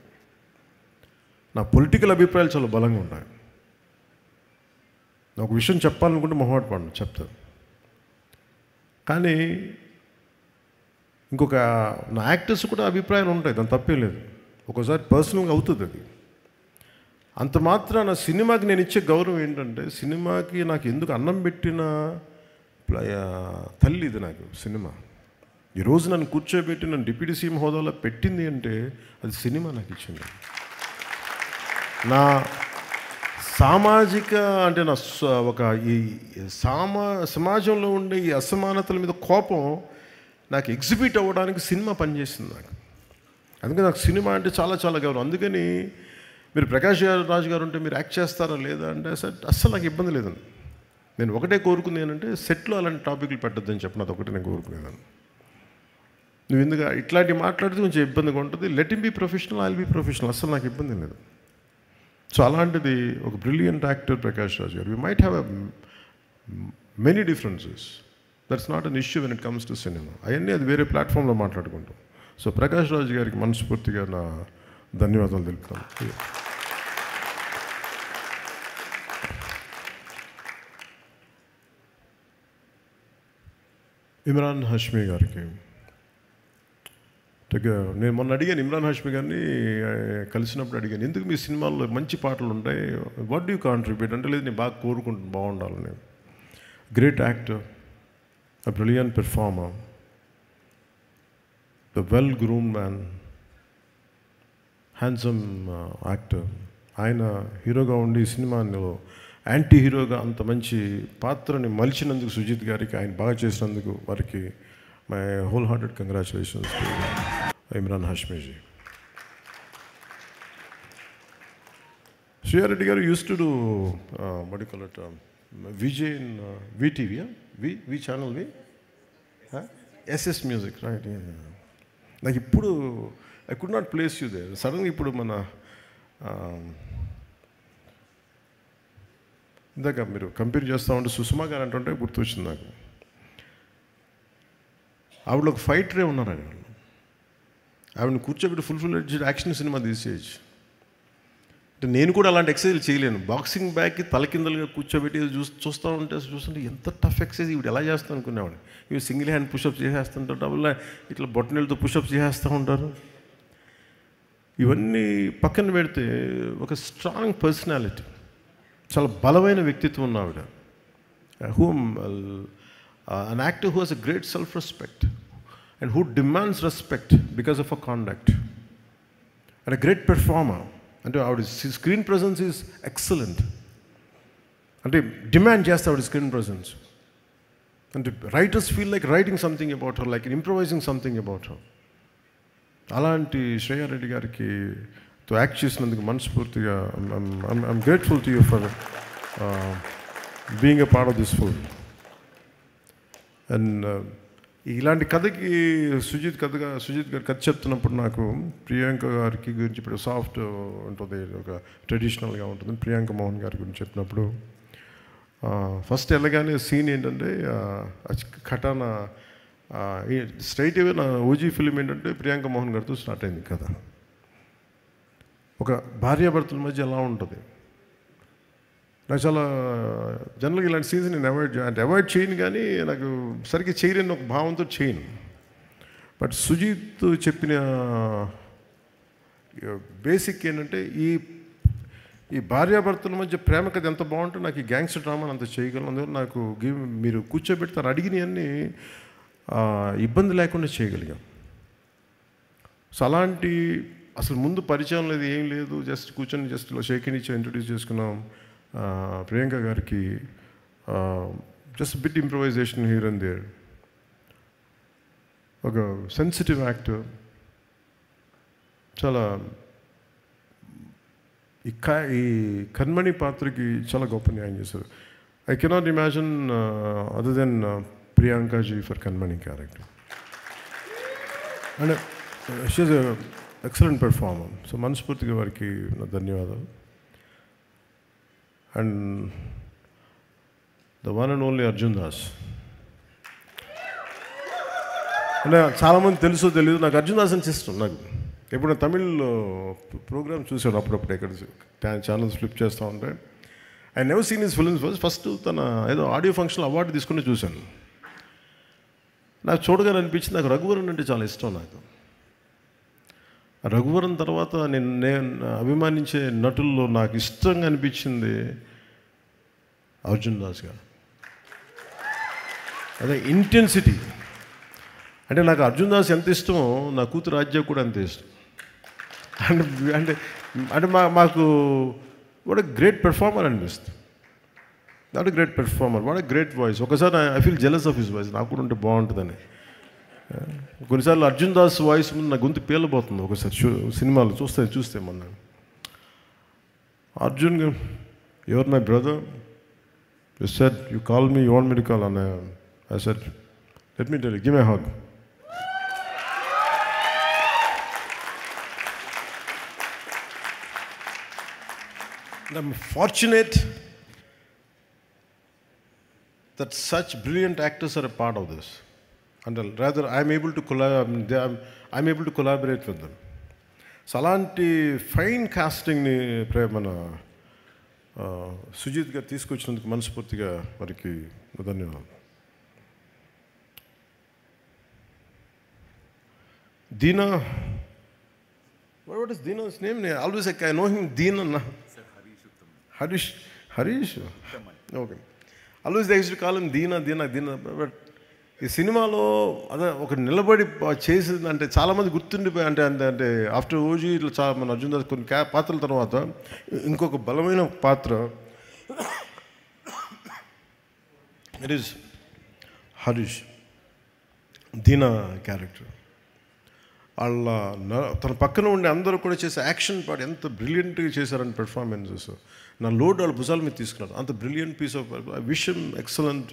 నా పొలిటికల్ అభిప్రాయాలు చాలా బలంగా ఉంటాయి. నాకు విషయం చెప్పాలనుకుంటే మొహమాట పడను, చెప్తాను. కానీ ఇంకొక నా యాక్టర్స్ కూడా అభిప్రాయాలు ఉంటాయి, దాని తప్పేం లేదు. ఒక్కోసారి పర్సనల్గా అవుతుంది అది. అంత మాత్రాన సినిమాకి నేను ఇచ్చే గౌరవం ఏంటంటే, సినిమాకి నాకు ఎందుకు అన్నం పెట్టిన తల్లి ఇది నాకు సినిమా. ఈరోజు నన్ను కూర్చోబెట్టి నన్ను డిప్యూటీ సీఎం హోదాలో పెట్టింది అంటే అది సినిమా నాకు ఇచ్చింది. నా సామాజిక అంటే నా ఒక ఈ సమాజంలో ఉండే ఈ అసమానతల మీద కోపం నాకు ఎగ్జిబిట్ అవ్వడానికి సినిమా పనిచేసింది నాకు. అందుకని నాకు సినిమా అంటే చాలా చాలా గౌరవం. అందుకని మీరు ప్రకాష్ రాజ్ గారు ఉంటే మీరు యాక్ట్ చేస్తారా లేదా అంటే సార్ అస్సలు నాకు ఇబ్బంది లేదండి. నేను ఒకటే కోరుకుంది ఏంటంటే సెట్లో అలాంటి టాపిక్లు పెట్టద్దని చెప్పిన అది ఒకటే నేను కోరుకునేదాన్ని. నువ్వు ఎందుకు ఇట్లాంటి మాట్లాడితే కొంచెం ఇబ్బందిగా ఉంటుంది, let him be professional, I will be professional, అస్సలు నాకు ఇబ్బంది లేదు. సో అలాంటిది ఒక బ్రిలియంట్ యాక్టర్ ప్రకాష్ రాజ్ గారు. We might have many differences, that's not an issue when it comes to cinema. అవన్నీ అది వేరే ప్లాట్ఫామ్లో మాట్లాడుకుంటాం. సో ప్రకాష్ రాజ్ గారికి మనస్ఫూర్తిగా నా ధన్యవాదాలు తెలుపుతాను. ఇమ్రాన్ హాష్మీ గారికి నేను మొన్న అడిగాను, ఇమ్రాన్ హాష్మీ గారిని కలిసినప్పుడు అడిగాను, ఎందుకు మీ సినిమాల్లో మంచి పాటలు ఉంటాయి, వాట్ డూ యూ కాంట్రిబ్యూట్ అంటే, లేదు నేను బాగా కోరుకుంటాను బాగుండాలని. Great actor, a brilliant performer, the well groomed man, handsome actor. ఆయన హీరోగా ఉండి ఈ సినిమాలో యాంటీ హీరోగా అంత మంచి పాత్రని మలిచినందుకు సుజిత్ గారికి, ఆయన బాగా చేసినందుకు వారికి my whole hearted congratulations to Emraan Hashmi ji. Sriya Reddy గారు uses to do what do you call it, VJ in VTV, V channel, SS Music, right? నాకు ఇప్పుడు I could not place you there. సడన్గా ఇప్పుడు మన ఇందాక మీరు కంపేర్ చేస్తూ ఉంటే సుష్మా గారు అంటుంటే గుర్తొచ్చింది నాకు. ఆవిడ ఒక ఫైటరే ఉన్నారు, ఆవిడని కూర్చోబెట్టి ఫుల్ యాక్షన్ సినిమా తీసేయచ్చు. అంటే నేను కూడా అలాంటి ఎక్సర్సైజ్ చేయలేను. బాక్సింగ్ బ్యాగ్కి తలకిందలుగా కూర్చోబెట్టి చూస్తుంటే ఎంత టఫ్ ఎక్సర్సైజ్ ఇవి ఎలా చేస్తాను అనుకునేవాడిని. ఇవి సింగిల్ హ్యాండ్ పుషప్స్ చేసేస్తుంటారు, డబుల్ ఇట్లా బొట్టనీళ్ళతో పుషప్స్ చేసేస్తూ ఉంటారు. ఇవన్నీ పక్కన పెడితే ఒక స్ట్రాంగ్ పర్సనాలిటీ, చాలా బలమైన వ్యక్తిత్వం ఉన్న ఆవిడ. an actor who has a great self-respect and who demands respect because of her conduct, and a great performer. అంటే ఆవిడ స్క్రీన్ ప్రెజెన్స్ ఈజ్ ఎక్సలెంట్. అంటే డిమాండ్ చేస్తే ఆవిడ స్క్రీన్ ప్రెజెన్స్. అంటే writers feel like writing something about her, like improvising something about her. అలాంటి శ్రేయా రెడ్డి గారికి తో act చేసినందుకు మనస్ఫూర్తిగా I'm grateful to you for being a part of this film. And ఇలాంటి కథకి సుజిత్ గారు కథ చెప్తున్నప్పుడు నాకు ప్రియాంక గారికి గురించి, ఇప్పుడు సాఫ్ట్ ఉంటుంది, ఒక ట్రెడిషనల్గా ఉంటుంది, ప్రియాంక మోహన్ గారి గురించి చెప్పినప్పుడు ఫస్ట్ వెళ్ళగానే సీన్ ఏంటంటే ఖటానా స్ట్రైట్ అవే నా ఓజీ ఫిలిం ఏంటంటే ప్రియాంక మోహన్ గారితో స్టార్ట్ అయింది కథ. ఒక భార్యాభర్తల మధ్య ఎలా ఉంటుంది. నాకు చాలా జనరల్గా ఇలాంటి సీన్స్ నేను అవాయిడ్ చేయను, కానీ నాకు సరిగ్గా చేయలేని ఒక భావంతో చేయను. బట్ సుజిత్ చెప్పిన బేసిక్ ఏంటంటే ఈ భార్యాభర్తల మధ్య ప్రేమ కథ ఎంత బాగుంటుంది, నాకు ఈ గ్యాంగ్స్టర్ డ్రామాని అంత చేయగలను. అందువల్ల నాకు మీరు కూర్చోబెడతారు అడిగినవన్నీ ఇబ్బంది లేకుండా చేయగలిగాం. సో అలాంటి అసలు ముందు పరిచయం లేదు, ఏం లేదు, జస్ట్ కూర్చొని జస్ట్ షేక్ హ్యాండ్ ఇచ్చి ఇంట్రొడ్యూస్ చేసుకున్నాం. ప్రియాంక గారికి just bit improvisation here and there. ఒక సెన్సిటివ్ యాక్టర్, చాలా ఈ కన్మణి పాత్రకి చాలా గొప్ప న్యాయం చేశారు. I cannot imagine other than Priyanka ji for Kanmani character. And she is excellent performer. So మనస్ఫూర్తిగా వారికి నా ధన్యవాదాలు. And the one and only Arjun Das. అంటే చాలామంది తెలుసో తెలియదు, నాకు అర్జున్ దాస్ అని ఇష్టం. నాకు ఎప్పుడైనా తమిళ్లో ప్రోగ్రామ్ చూశాడు అప్పుడప్పుడు, ఎక్కడ ఛానల్స్ ఫ్లిప్ చేస్తూ ఉంటే. I never seen his films. First తన ఏదో ఆడియో ఫంక్షన్ అవార్డు తీసుకుని చూశాను. నాకు చూడగానే అనిపించింది, నాకు రఘువరన్ అంటే చాలా ఇష్టం. నాకు రఘువరన్ తర్వాత నేను అభిమానించే నటుల్లో నాకు ఇష్టంగా అనిపించింది అర్జున్ దాస్ గారు. అదే ఇంటెన్సిటీ. అంటే నాకు అర్జున్ దాస్ ఎంత ఇష్టమో నా కూతురు రాజ్య కూడా అంతే ఇష్టం. అంటే అంటే మాకు వాట్ ఎ గ్రేట్ పెర్ఫార్మర్ అనిపిస్తుంది. Not a great performer, what a great voice. ఒకసారి I feel jealous of his voice, నాకు కూడా ఉంటే బాగుంటుందని. కొన్నిసార్లు అర్జున్ దాస్ వాయిస్ ముందు నా గొంతు పేలిపోతుంది. ఒకసారి సినిమాలు చూస్తే మొన్న Arjun, your my brother, you said you call me, you want me to call, and I said let me tell you, give me a hug. I'm fortunate that such brilliant actors are a part of this, and rather I'm able to collaborate with them. So అలాంటి fine కాస్టింగ్ని మన సుజిత్ గారు తీసుకొచ్చినందుకు మనస్ఫూర్తిగా వారికి ధన్యవాదాలు. Deena, what is Deena's name? Always I know him Deena. Harish? Okay. Always they used to call him Deena. But ఈ సినిమాలో అదే ఒక నిలబడి చేసింది అంటే చాలామంది గుర్తుండిపోయి, అంటే ఆఫ్టర్ ఓజీ ఇట్లా చాలా మన అర్జున్ దాస్ కొన్ని పాత్రల తర్వాత ఇంకొక బలమైన పాత్ర ఇట్ ఈస్ హరీష్. దీనా క్యారెక్టర్ వాళ్ళ తన పక్కన ఉండే అందరూ కూడా చేసే యాక్షన్ పార్ట్ ఎంత బ్రిలియంట్గా చేశారని పెర్ఫార్మెన్సెస్. నా లోడ్ వాళ్ళ భుజాల మీద తీసుకున్నారు. అంత brilliant piece of wish him excellent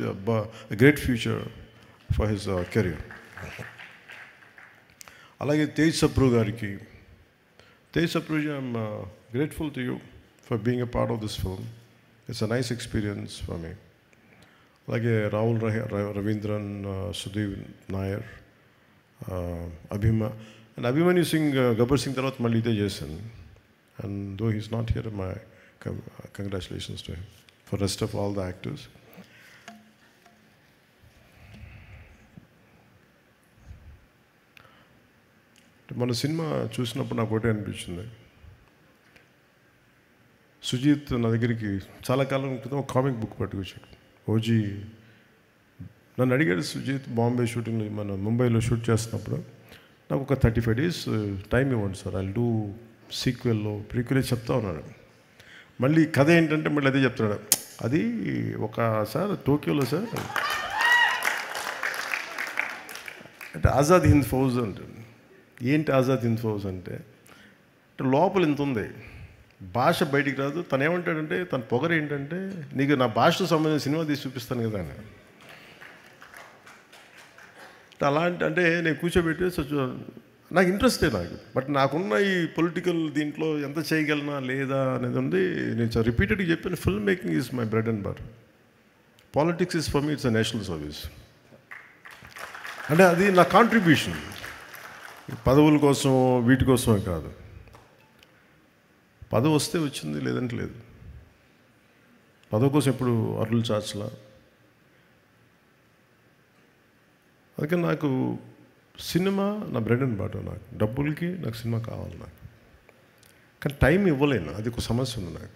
great future for his career. అలాగే తేజ్ సప్రూ గారికి, Tej Sapru ji, I'm grateful to you for being a part of this film. It's a nice experience for me. అలాగే రాహుల్ రవీంద్రన్, సుధీర్ నాయర్, అండ్ అభిమన్యు సింగ్, గబ్బర్ సింగ్ తర్వాత మళ్ళీ ఇదే చేశాను. And though he's not here, my congratulations to him. For rest of all the actors. మన cinema చూసినప్పుడు నాకు ఒకటే అనిపించింది. సుజీత్ నా దగ్గరికి చాలా కాలం క్రితం ఒక కామిక్ బుక్ పట్టుకొచ్చాడు. ఓజీ నన్ను అడిగాడు, సుజీత్ బాంబే షూటింగ్లో మన ముంబైలో షూట్ చేస్తున్నప్పుడు నాకు ఒక 35 days టైం ఇవ్వండి సార్, ఐ డూ సీక్వెల్లో ప్రీక్వెల్ చెప్తా ఉన్నాడు. మళ్ళీ కథ ఏంటంటే మళ్ళీ అదే చెప్తున్నాడు. అది ఒక సార్ టోక్యోలో సార్ అంటే ఆజాద్ హింద్ ఫౌజ్ అంటే ఏంటి ఆజాద్ హింద్ ఫౌజ్ అంటే లోపల ఇంత ఉంది, భాష బయటికి రాదు. తను ఏమంటాడంటే తన పొగరు ఏంటంటే నీకు నా భాషతో సంబంధించిన సినిమా తీసి చూపిస్తాను కదా అని. అలాంటి అంటే నేను కూర్చోబెట్టి నాకు ఇంట్రెస్టే నాకు, బట్ నాకున్న ఈ పొలిటికల్ దీంట్లో ఎంత చేయగలనా లేదా అనేది ఉంది. నేను రిపీటెడ్గా చెప్పాను, film making is my bread and butter. Politics is for me it's a national service. అంటే అది నా కాంట్రిబ్యూషన్, పదవుల కోసం వీటి కోసమే కాదు. పదవి వస్తే వచ్చింది, లేదంటే లేదు. పదవి కోసం ఎప్పుడు అరులు చాచలా. అందుకే నాకు సినిమా నా బ్రెడ్ అండ్ బటర్. నాకు డబ్బులకి నాకు సినిమా కావాలి నాకు, కానీ టైం ఇవ్వలేను, అది ఒక సమస్య ఉంది నాకు.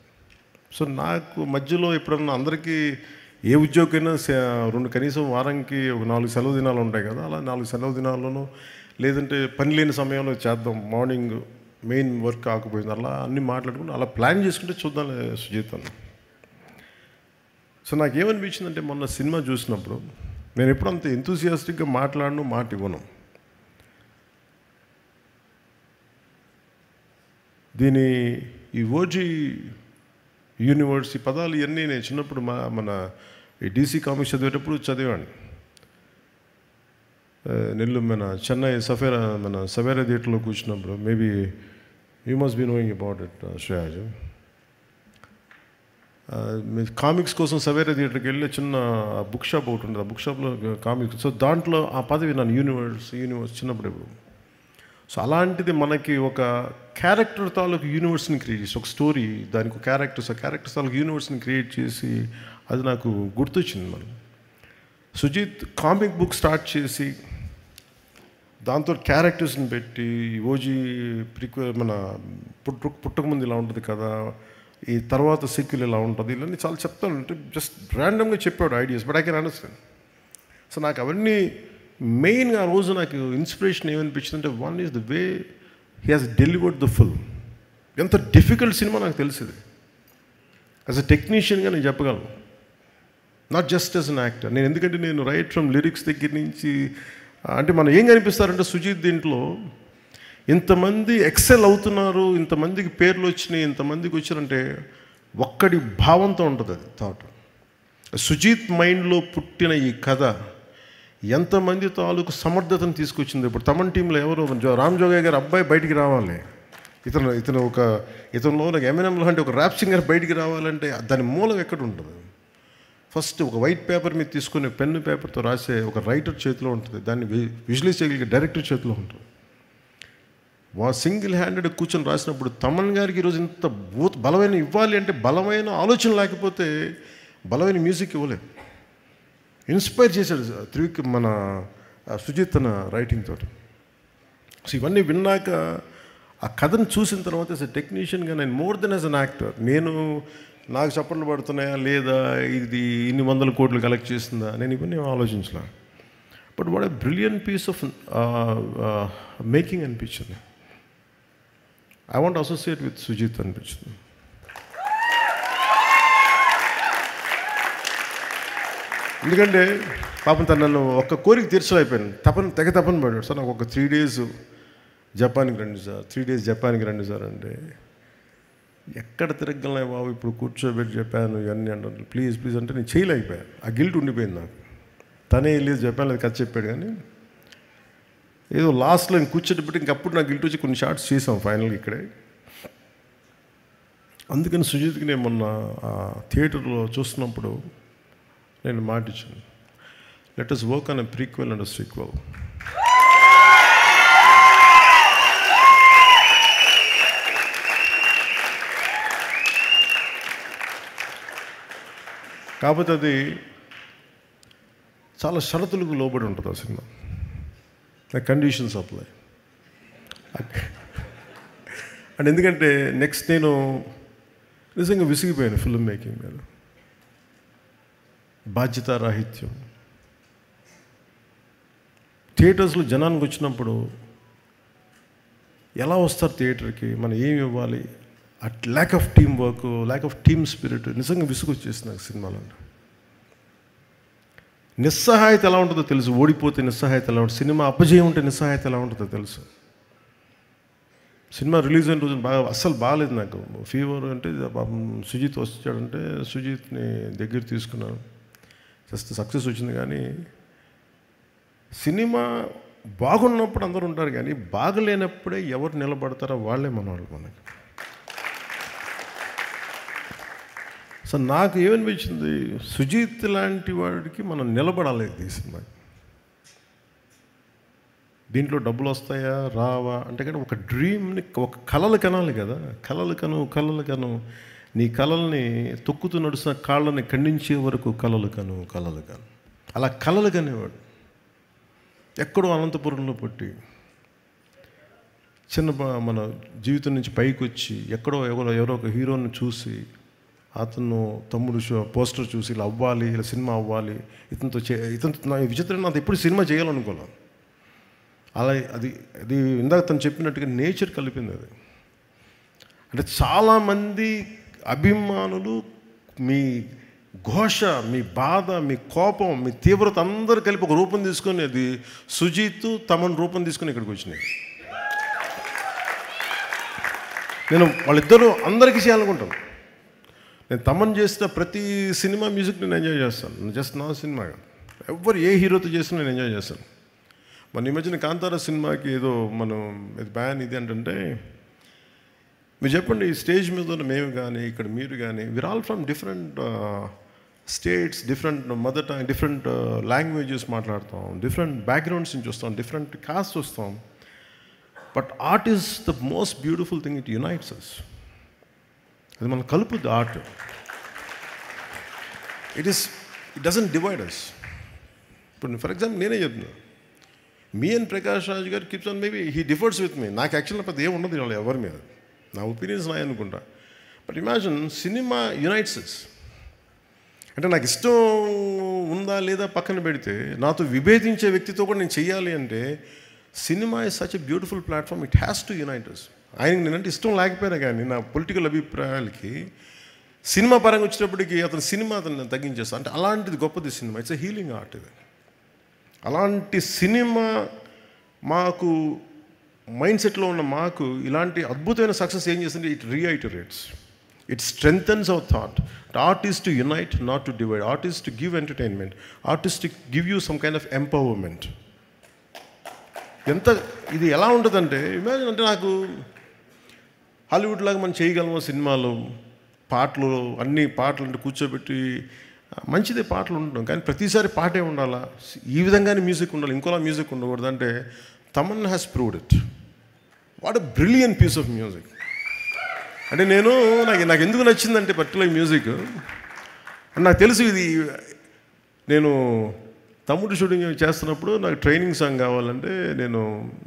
సో నాకు మధ్యలో ఎప్పుడన్నా అందరికీ ఏ ఉద్యోగమైనా కనీసం వారానికి ఒక 4 సెలవు దినాలు ఉంటాయి కదా, అలా 4 సెలవు దినాల్లోనూ లేదంటే పని లేని సమయంలో చేద్దాం, మార్నింగ్ మెయిన్ వర్క్ కాకపోయింది, అలా అన్నీ మాట్లాడుకుంటూ అలా ప్లాన్ చేసుకుంటే చూద్దాం సుజీత్ అన్న. సో నాకేమనిపించిందంటే మొన్న సినిమా చూసినప్పుడు నేను ఎప్పుడు అంత ఎంతూసియాస్టిక్గా మాట్లాడను, మాట ఇవ్వను. దీని ఈ ఓజీ యూనివర్స్ ఈ పదాలు ఇవన్నీ నేను చిన్నప్పుడు మన ఈ డీసీ కామిక్స్ చదివేటప్పుడు చదివాను. మన చెన్నై సవేరా థియేటర్లో కూర్చున్నప్పుడు, maybe you must be knowing about it Shreyas. Comics కోసం సవేరా థియేటర్కి వెళ్ళి చిన్న బుక్ షాప్ ఒకటి ఉంటుంది, ఆ బుక్ షాప్లో కామిక్స్. సో దాంట్లో ఆ పదవి నన్ను యూనివర్స్ చిన్నప్పుడు ఎప్పుడు. సో అలాంటిది మనకి ఒక క్యారెక్టర్ తాలూకు యూనివర్స్ని క్రియేట్ చేసి, ఒక స్టోరీ దానికి క్యారెక్టర్స్ తాలూకు యూనివర్స్ని క్రియేట్ చేసి అది నాకు గుర్తొచ్చింది. మనం సుజీత్ కామిక్ బుక్ స్టార్ట్ చేసి దాంతో క్యారెక్టర్స్ని పెట్టి ఓజీ మన పుట్టకముందు ఇలా ఉంటుంది కదా, ఈ తర్వాత సీక్వెల్ ఇలా ఉంటుంది, ఇవన్నీ చాలా చెప్తాను. అంటే జస్ట్ ర్యాండమ్గా చెప్పాడు ideas, but I can understand. So నాకు అవన్నీ మెయిన్గా ఆ రోజు నాకు ఇన్స్పిరేషన్ ఏమనిపించింది అంటే, one is the way he has delivered the film. ఎంత డిఫికల్ట్ సినిమా నాకు తెలిసింది. యాజ్ అ టెక్నీషియన్గా నేను చెప్పగలను, not just as an actor. నేను ఎందుకంటే నేను రైట్ ఫ్రమ్ లిరిక్స్ దగ్గర నుంచి అంటే మనం ఏం కనిపిస్తారంటే సుజీత్ దీంట్లో ఇంతమంది ఎక్సెల్ అవుతున్నారు, ఇంతమందికి పేర్లు వచ్చినాయి, ఇంతమందికి వచ్చారంటే ఒక్కడి భావంతో ఉంటుంది అది థాట్. సుజీత్ మైండ్లో పుట్టిన ఈ కథ ఎంతమంది తాలూకు సమర్థతను తీసుకొచ్చింది. ఇప్పుడు తమన్ టీంలో ఎవరో రామ్ జోగయ్య గారు అబ్బాయి బయటికి రావాలి, ఇతనిలో నాకు ఎమ్ఎన్ఎంలో అంటే ఒక ర్యాప్ సింగర్ బయటికి రావాలంటే దాని మూలం ఎక్కడ ఉంటుంది? ఫస్ట్ ఒక వైట్ పేపర్ మీద తీసుకుని పెన్ను పేపర్తో రాసే ఒక రైటర్ చేతిలో ఉంటుంది, దాన్ని విజువలైజ్ చేయగలిగే డైరెక్టర్ చేతిలో ఉంటుంది. సింగిల్ హ్యాండెడ్ కూర్చొని రాసినప్పుడు తమన్ గారికి ఈరోజు ఇంత బలమైన ఇవ్వాలి అంటే బలమైన ఆలోచన లేకపోతే బలమైన మ్యూజిక్ ఇవ్వలేదు. ఇన్స్పైర్ చేశాడు మన సుజీత్ తన రైటింగ్ తోటి. సో ఇవన్నీ విన్నాక ఆ కథను చూసిన తర్వాత యాజ్ ఎ టెక్నీషియన్గా నేను more than as an actor, నాకు చప్పట్లు పడుతున్నాయా లేదా, ఇది ఇన్ని 100 కోట్లు కలెక్ట్ చేస్తుందా, నేను ఇవన్నీ ఆలోచించలే. But what a brilliant piece of making అనిపించింది. I want associate with Sujeeth అనిపించింది. ఎందుకంటే పాపం తను నన్ను ఒక్క కోరిక తీర్చలేకపోయాను, తెగ తపన పడ్డాడు. సార్ నాకు ఒక 3 days జపాన్కి రండి సార్, 3 days జపాన్కి రండి సార్ అంటే, ఎక్కడ తిరగలనే బాబు, ఇప్పుడు కూర్చోబెట్టి చెప్పాను ఇవన్నీ అంటాను, ప్లీజ్ ప్లీజ్ అంటే నేను చేయలేకపోయాను. ఆ గిల్ట్ ఉండిపోయింది నాకు. తనే వెళ్ళి చెప్పాను, అది కథ చెప్పాడు, కానీ ఏదో లాస్ట్లో ఇంక కూర్చోబెట్టి ఇంకప్పుడు నాకు గిల్ట్ వచ్చి కొన్ని షార్ట్స్ చేసాం ఫైనల్గా ఇక్కడే. అందుకని సుజీత్కి నేను మొన్న థియేటర్లో చూస్తున్నప్పుడు నేను మాట ఇచ్చాను, let us work on a prequel and a sequel. కాకపోతే అది చాలా షరతులకు లోబడి ఉంటుంది ఆ సినిమా. Conditions apply. అండ్ ఎందుకంటే నెక్స్ట్ నేను నిజంగా విసిగిపోయాను ఫిల్మ్ మేకింగ్ మీద. బాధ్యతారాహిత్యం. థియేటర్స్లో జనానికి వచ్చినప్పుడు ఎలా వస్తారు థియేటర్కి, మనం ఏమి ఇవ్వాలి, at lakh of team work, lakh of team spirit నిజంగా విసుగొచ్చేసింది నాకు సినిమాలో. నిస్సహాయత ఎలా ఉంటుందో తెలుసు. ఓడిపోతే నిస్సహాయత ఎలా ఉంటుంది, సినిమా అపజయం ఉంటే నిస్సహాయత ఎలా ఉంటుందో తెలుసు. సినిమా రిలీజ్ అయిన రోజున అస్సలు బాగాలేదు నాకు. ఫీవర్ అంటే పాపం సుజిత్ వచ్చాడంటే సుజిత్ని దగ్గర తీసుకున్నాను. జస్ట్ సక్సెస్ వచ్చింది. కానీ సినిమా బాగున్నప్పుడు అందరూ ఉంటారు, కానీ బాగలేనప్పుడే ఎవరు నిలబడతారో వాళ్ళే మనవాళ్ళు మనకి. సో నాకు ఏమనిపించింది, సుజిత్ లాంటి వాడికి మనం నిలబడాలి ఈ సినిమా. దీంట్లో డబ్బులు వస్తాయా రావా అంటే కానీ ఒక డ్రీమ్ని, ఒక కలలు కనాలి కదా. కలలు కను నీ కలల్ని తొక్కుతూ నడుస్తున్న కాళ్ళని ఖండించే వరకు కలలు కను. అలా కలలు కనేవాడు. ఎక్కడో అనంతపురంలో పుట్టి మన జీవితం నుంచి పైకి వచ్చి ఎక్కడో ఎవరో ఒక హీరోని చూసి అతను తమ్ముడు పోస్టర్ చూసి ఇలా అవ్వాలి, ఇలా సినిమా అవ్వాలి, ఇతనితో నా విచిత్రం, నాకు ఎప్పుడు సినిమా చేయాలనుకోలేం. అలా అది ఇందాక తను చెప్పినట్టుగా నేచర్ కలిపింది అది. అంటే చాలామంది అభిమానులు మీ ఘోష, మీ బాధ, మీ కోపం, మీ తీవ్రత అందరూ కలిపి ఒక రూపం తీసుకొని, అది సుజిత్ తమన్ రూపం తీసుకొని ఇక్కడికి వచ్చినాయి. నేను వాళ్ళిద్దరూ అందరికీ చేయాలనుకుంటాను. నేను తమన్ చేసిన ప్రతి సినిమా మ్యూజిక్ నేను ఎంజాయ్ చేస్తాను. జస్ట్ నా సినిమా ఎవరు ఏ హీరోతో చేసినా నేను ఎంజాయ్ చేస్తాను. మన ఈ మధ్యన కాంతారా సినిమాకి ఏదో మనం ఇది బ్యాన్ ఇది అంటే, మీరు చెప్పండి, ఈ స్టేజ్ మీద ఉన్న మేము కానీ ఇక్కడ మీరు కానీ, we are all from different states, different mother tongue, different languages మాట్లాడతాం, డిఫరెంట్ బ్యాక్గ్రౌండ్స్ నుంచి వస్తాం, డిఫరెంట్ కాస్ట్ వస్తాం. But art is the most beautiful thing. It unites us. అది మనం కలుపుద్ది art. It doesn't divide us. ఇప్పుడు ఫర్ ఎగ్జాంపుల్ నేనే చెప్తున్నాను, మీ అండ్ ప్రకాష్ రాజ్ గారు keeps on, maybe he differs with me. నాకు యాక్చువల్గా పెద్ద ఏమి ఉండదు వాళ్ళు ఎవరి మీద, నా ఒపీనియన్స్ నాయ అనుకుంటా. But imagine, cinema unites us. అంటే నాకు ఇష్టం ఉందా లేదా పక్కన పెడితే, నాతో విభేదించే వ్యక్తితో కూడా నేను చెయ్యాలి అంటే, cinema is such a beautiful platform. It has to unite us. ఆయనకి నేనంటే ఇష్టం లేకపోయినా కానీ నా పొలిటికల్ అభిప్రాయాలకి సినిమా పరంగా వచ్చినప్పటికీ అతను తగ్గించేస్తాను. అంటే అలాంటిది గొప్పది cinema. It's a healing art ఇది. అలాంటి సినిమా మాకు మైండ్ సెట్లో ఉన్న మాకు ఇలాంటి అద్భుతమైన సక్సెస్ ఏం చేస్తుంది, it reiterates, it strengthens our thought. Art is to unite, not to divide. Art is to give entertainment. Art is to give you some kind of empowerment. ఇది ఎలా ఉంటుందంటే, ఇమాజిన్, అంటే నాకు హాలీవుడ్ లాగా మనం చేయగలము సినిమాలు, పాటలు, అన్ని పాటలు అంటే కూర్చోబెట్టి మంచిదే పాటలు ఉండడం, కానీ ప్రతిసారి పాటే ఉండాలా, ఈ విధంగానే మ్యూజిక్ ఉండాలి, ఇంకోలా మ్యూజిక్ ఉండకూడదు అంటే Thaman has proved it. What a brilliant piece of music. అంటే నాకు ఎందుకు నచ్చిందంటే పర్టికులర్ మ్యూజిక్, నాకు తెలుసు ఇది. నేను తమ్ముడు షూటింగ్ చేస్తున్నప్పుడు నాకు ట్రైనింగ్ సాంగ్ కావాలంటే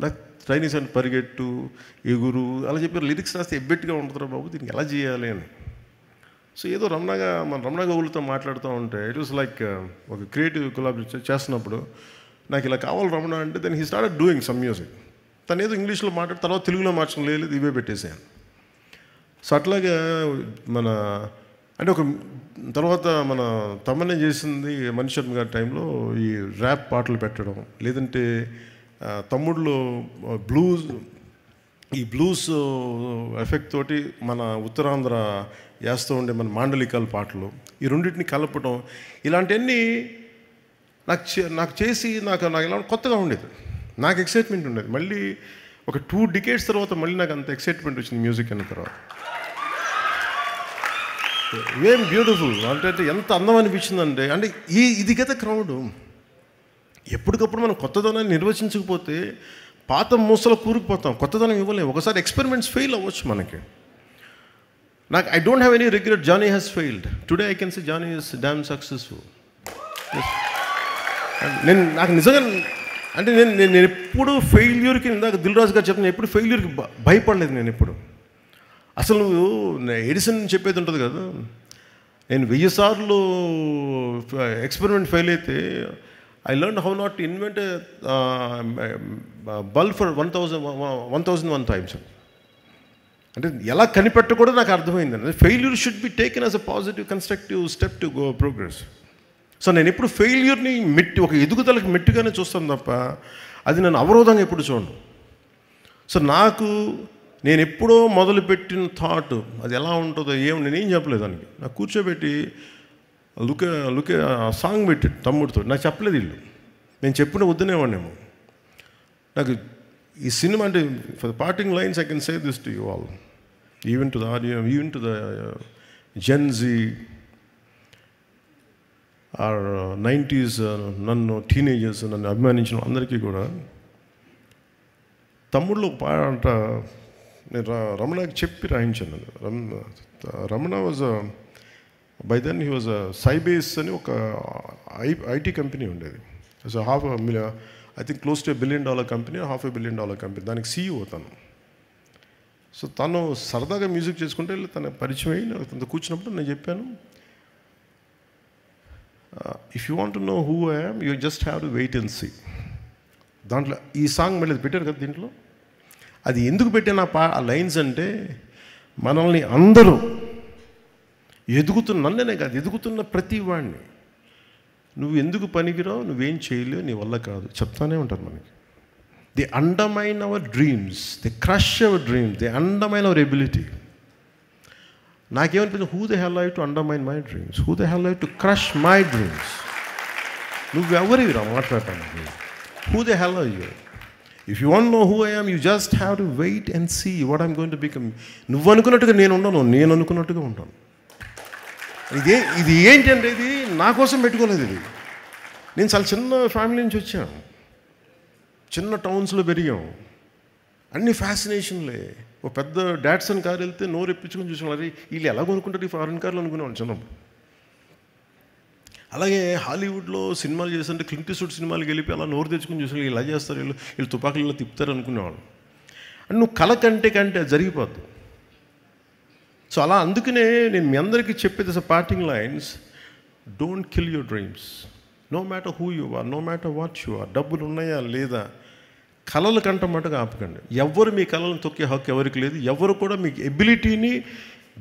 నాకు ట్రైనింగ్ సాంగ్ పరిగెట్టు, ఎగురు అలా చెప్పారు. లిరిక్స్ రాస్తే ఎబ్బెట్టుగా ఉంటుందిరా బాబు, దీనికి ఎలా చేయాలి అని. సో ఏదో రమణ గౌలుతో మాట్లాడుతూ ఉంటే, ఇట్ వాస్ లైక్ ఒక క్రియేటివ్ కొలాబరేషన్ చేస్తున్నప్పుడు నాకు ఇలా కావాలి రమణ అంటే, then he started doing some music. తను ఏదో ఇంగ్లీష్లో మాట్లాడి తర్వాత తెలుగులో మార్చడం లేదు, ఇవే పెట్టేసాను. సో అట్లాగే అంటే ఒక తర్వాత మన తమన్నే చేసింది మణి శర్మ గారి టైంలో ఈ ర్యాప్ పాటలు పెట్టడం, లేదంటే తమ్ముడులో ఈ బ్లూస్ ఎఫెక్ట్ తోటి మన ఉత్తరాంధ్ర వేస్తూ ఉండే మన మాండలికాల పాటలు, ఈ రెండింటిని కలపడం, ఇలాంటివన్నీ నాకు చేసి నాకు ఇలా కొత్తగా ఉండేది. నాకు ఎక్సైట్మెంట్ ఉండేది. మళ్ళీ ఒక 2 decades తర్వాత మళ్ళీ నాకు అంత ఎక్సైట్మెంట్ వచ్చింది మ్యూజిక్ అన్న తర్వాత. ఏం బ్యూటిఫుల్ అంటే ఎంత అందం అనిపించిందంటే, అంటే ఇది కదా క్రౌడ్. ఎప్పటికప్పుడు మనం కొత్తదనాన్ని నిర్వచించకపోతే పాత మూసలో కూరుకుపోతాం, కొత్తదనం ఇవ్వలేము. ఒకసారి ఎక్స్పెరిమెంట్స్ ఫెయిల్ అవ్వచ్చు మనకి. నాకు I don't have any regret. Johnny has failed. Today I can say Johnny is damn successful. నాకు నిజంగా అంటే నేను ఎప్పుడు ఫెయిల్యూర్కి, ఇందాక దిల్ రాజు గారు చెప్తాను, ఎప్పుడు ఫెయిల్యూర్కి భయపడలేదు నేను ఎప్పుడు. అసలు నువ్వు ఎడిసన్ చెప్పేది ఉంటుంది కదా, నేను 1000 సార్లు ఎక్స్పెరిమెంట్ ఫెయిల్ అయితే I learn how not to invent bulb for 1001 times. అంటే ఎలా కనిపెట్టకూడదు నాకు అర్థమైందండి. Failure should be taken as a positive constructive step to go progress. So నేను ఎప్పుడు ఫెయిల్యూర్ని ఒక ఎదుగుదలకు మెట్టుగానే చూస్తాను తప్ప అది నేను అవరోధంగా ఎప్పుడు చూడను. సో నేను ఎప్పుడో మొదలుపెట్టిన థాట్ అది ఎలా ఉంటుందో నేనేం చెప్పలేదు దానికి. నాకు కూర్చోబెట్టి లుకే సాంగ్ పెట్టి తమ్ముడితో నాకు చెప్పలేదు వీళ్ళు, నేను చెప్పిన వద్దనేవాడినేమో. నాకు ఈ సినిమా అంటే for the parting lines I can say this to you all, even to the audience, even to the Gen Z or 90s నన్ను టీనేజర్స్ నన్ను అభిమానించిన అందరికీ కూడా తమ్ముళ్ళు ఒక పాట నేను రమణకి చెప్పి రాయించాను. Ramana was by then he was Sybase అని ఒక ఐటీ కంపెనీ ఉండేది. So I think close to $1 billion company, $500 million company. దానికి CEO తను. సో తను సరదాగా మ్యూజిక్ చేసుకుంటే తన పరిచయం అయ్యి తనతో కూర్చున్నప్పుడు నేను చెప్పాను, if you want to know who I am you just have to wait and see. దాంట్లో ఈ సాంగ్ మళ్ళీ పెట్టారు కదా దీంట్లో. అది ఎందుకు పెట్టిన ఆ లైన్స్ అంటే మనల్ని అందరూ నన్నే కాదు, ఎదుగుతున్న ప్రతి వాడిని నువ్వు ఎందుకు పనికిరావు, నువ్వేం చేయలేవు, నీ వల్ల కాదు చెప్తానే ఉంటారు మనకి. They undermine our dreams, they crush our dreams, they undermine our ability. నాకేమనిపించింది, who the hell I to undermine my dreams, who the hell I to crush my dreams. నువ్వెవరివిరా మాట్లాడటానికి? Who the hell are you? If you want know who I am you just have to wait and see what I'm going to become. నువ్వు అనుకున్నట్టుగా నేను ఉండను, నేను అనుకున్నట్టుగా ఉంటాను. ఇది ఏంటంటే ఇది నా కోసం పెట్టుకోలేదు. ఇది నేను చాలా చిన్న ఫ్యామిలీ నుంచి వచ్చాను, చిన్న టౌన్స్లో పెరిగాం, అన్ని ఫ్యాసినేషన్లే. ఒక పెద్ద డాట్సన్ కారు వెళ్తే నోరు ఎప్పించుకొని చూసాం, అది వీళ్ళు ఎలా కొనుక్కుంటారు ఈ ఫారెన్ కార్లు అనుకునేవాళ్ళు చిన్నప్పుడు. అలాగే హాలీవుడ్లో సినిమాలు చేస్తుంటే క్లింట్ ఈస్ట్వుడ్ సినిమాలకు వెళ్ళిపోయి అలా నోరు తెచ్చుకొని చూసాం, ఇలా చేస్తారు, వీళ్ళు తుపాకులు ఇలా తిప్పుతారు అనుకునేవాళ్ళు. అండ్ నువ్వు కళ కంటే అది జరిగిపోద్దు. సో అలా అందుకనే నేను మీ అందరికీ చెప్పేది parting lines, don't kill your dreams, no matter who you are, no matter what you are. డబ్బులు ఉన్నాయా లేదా, కళలు కంట మటుగా ఆపకండి. ఎవరు మీ కళలను తొక్కే హక్కు ఎవరికి లేదు. ఎవరు కూడా మీ ఎబిలిటీని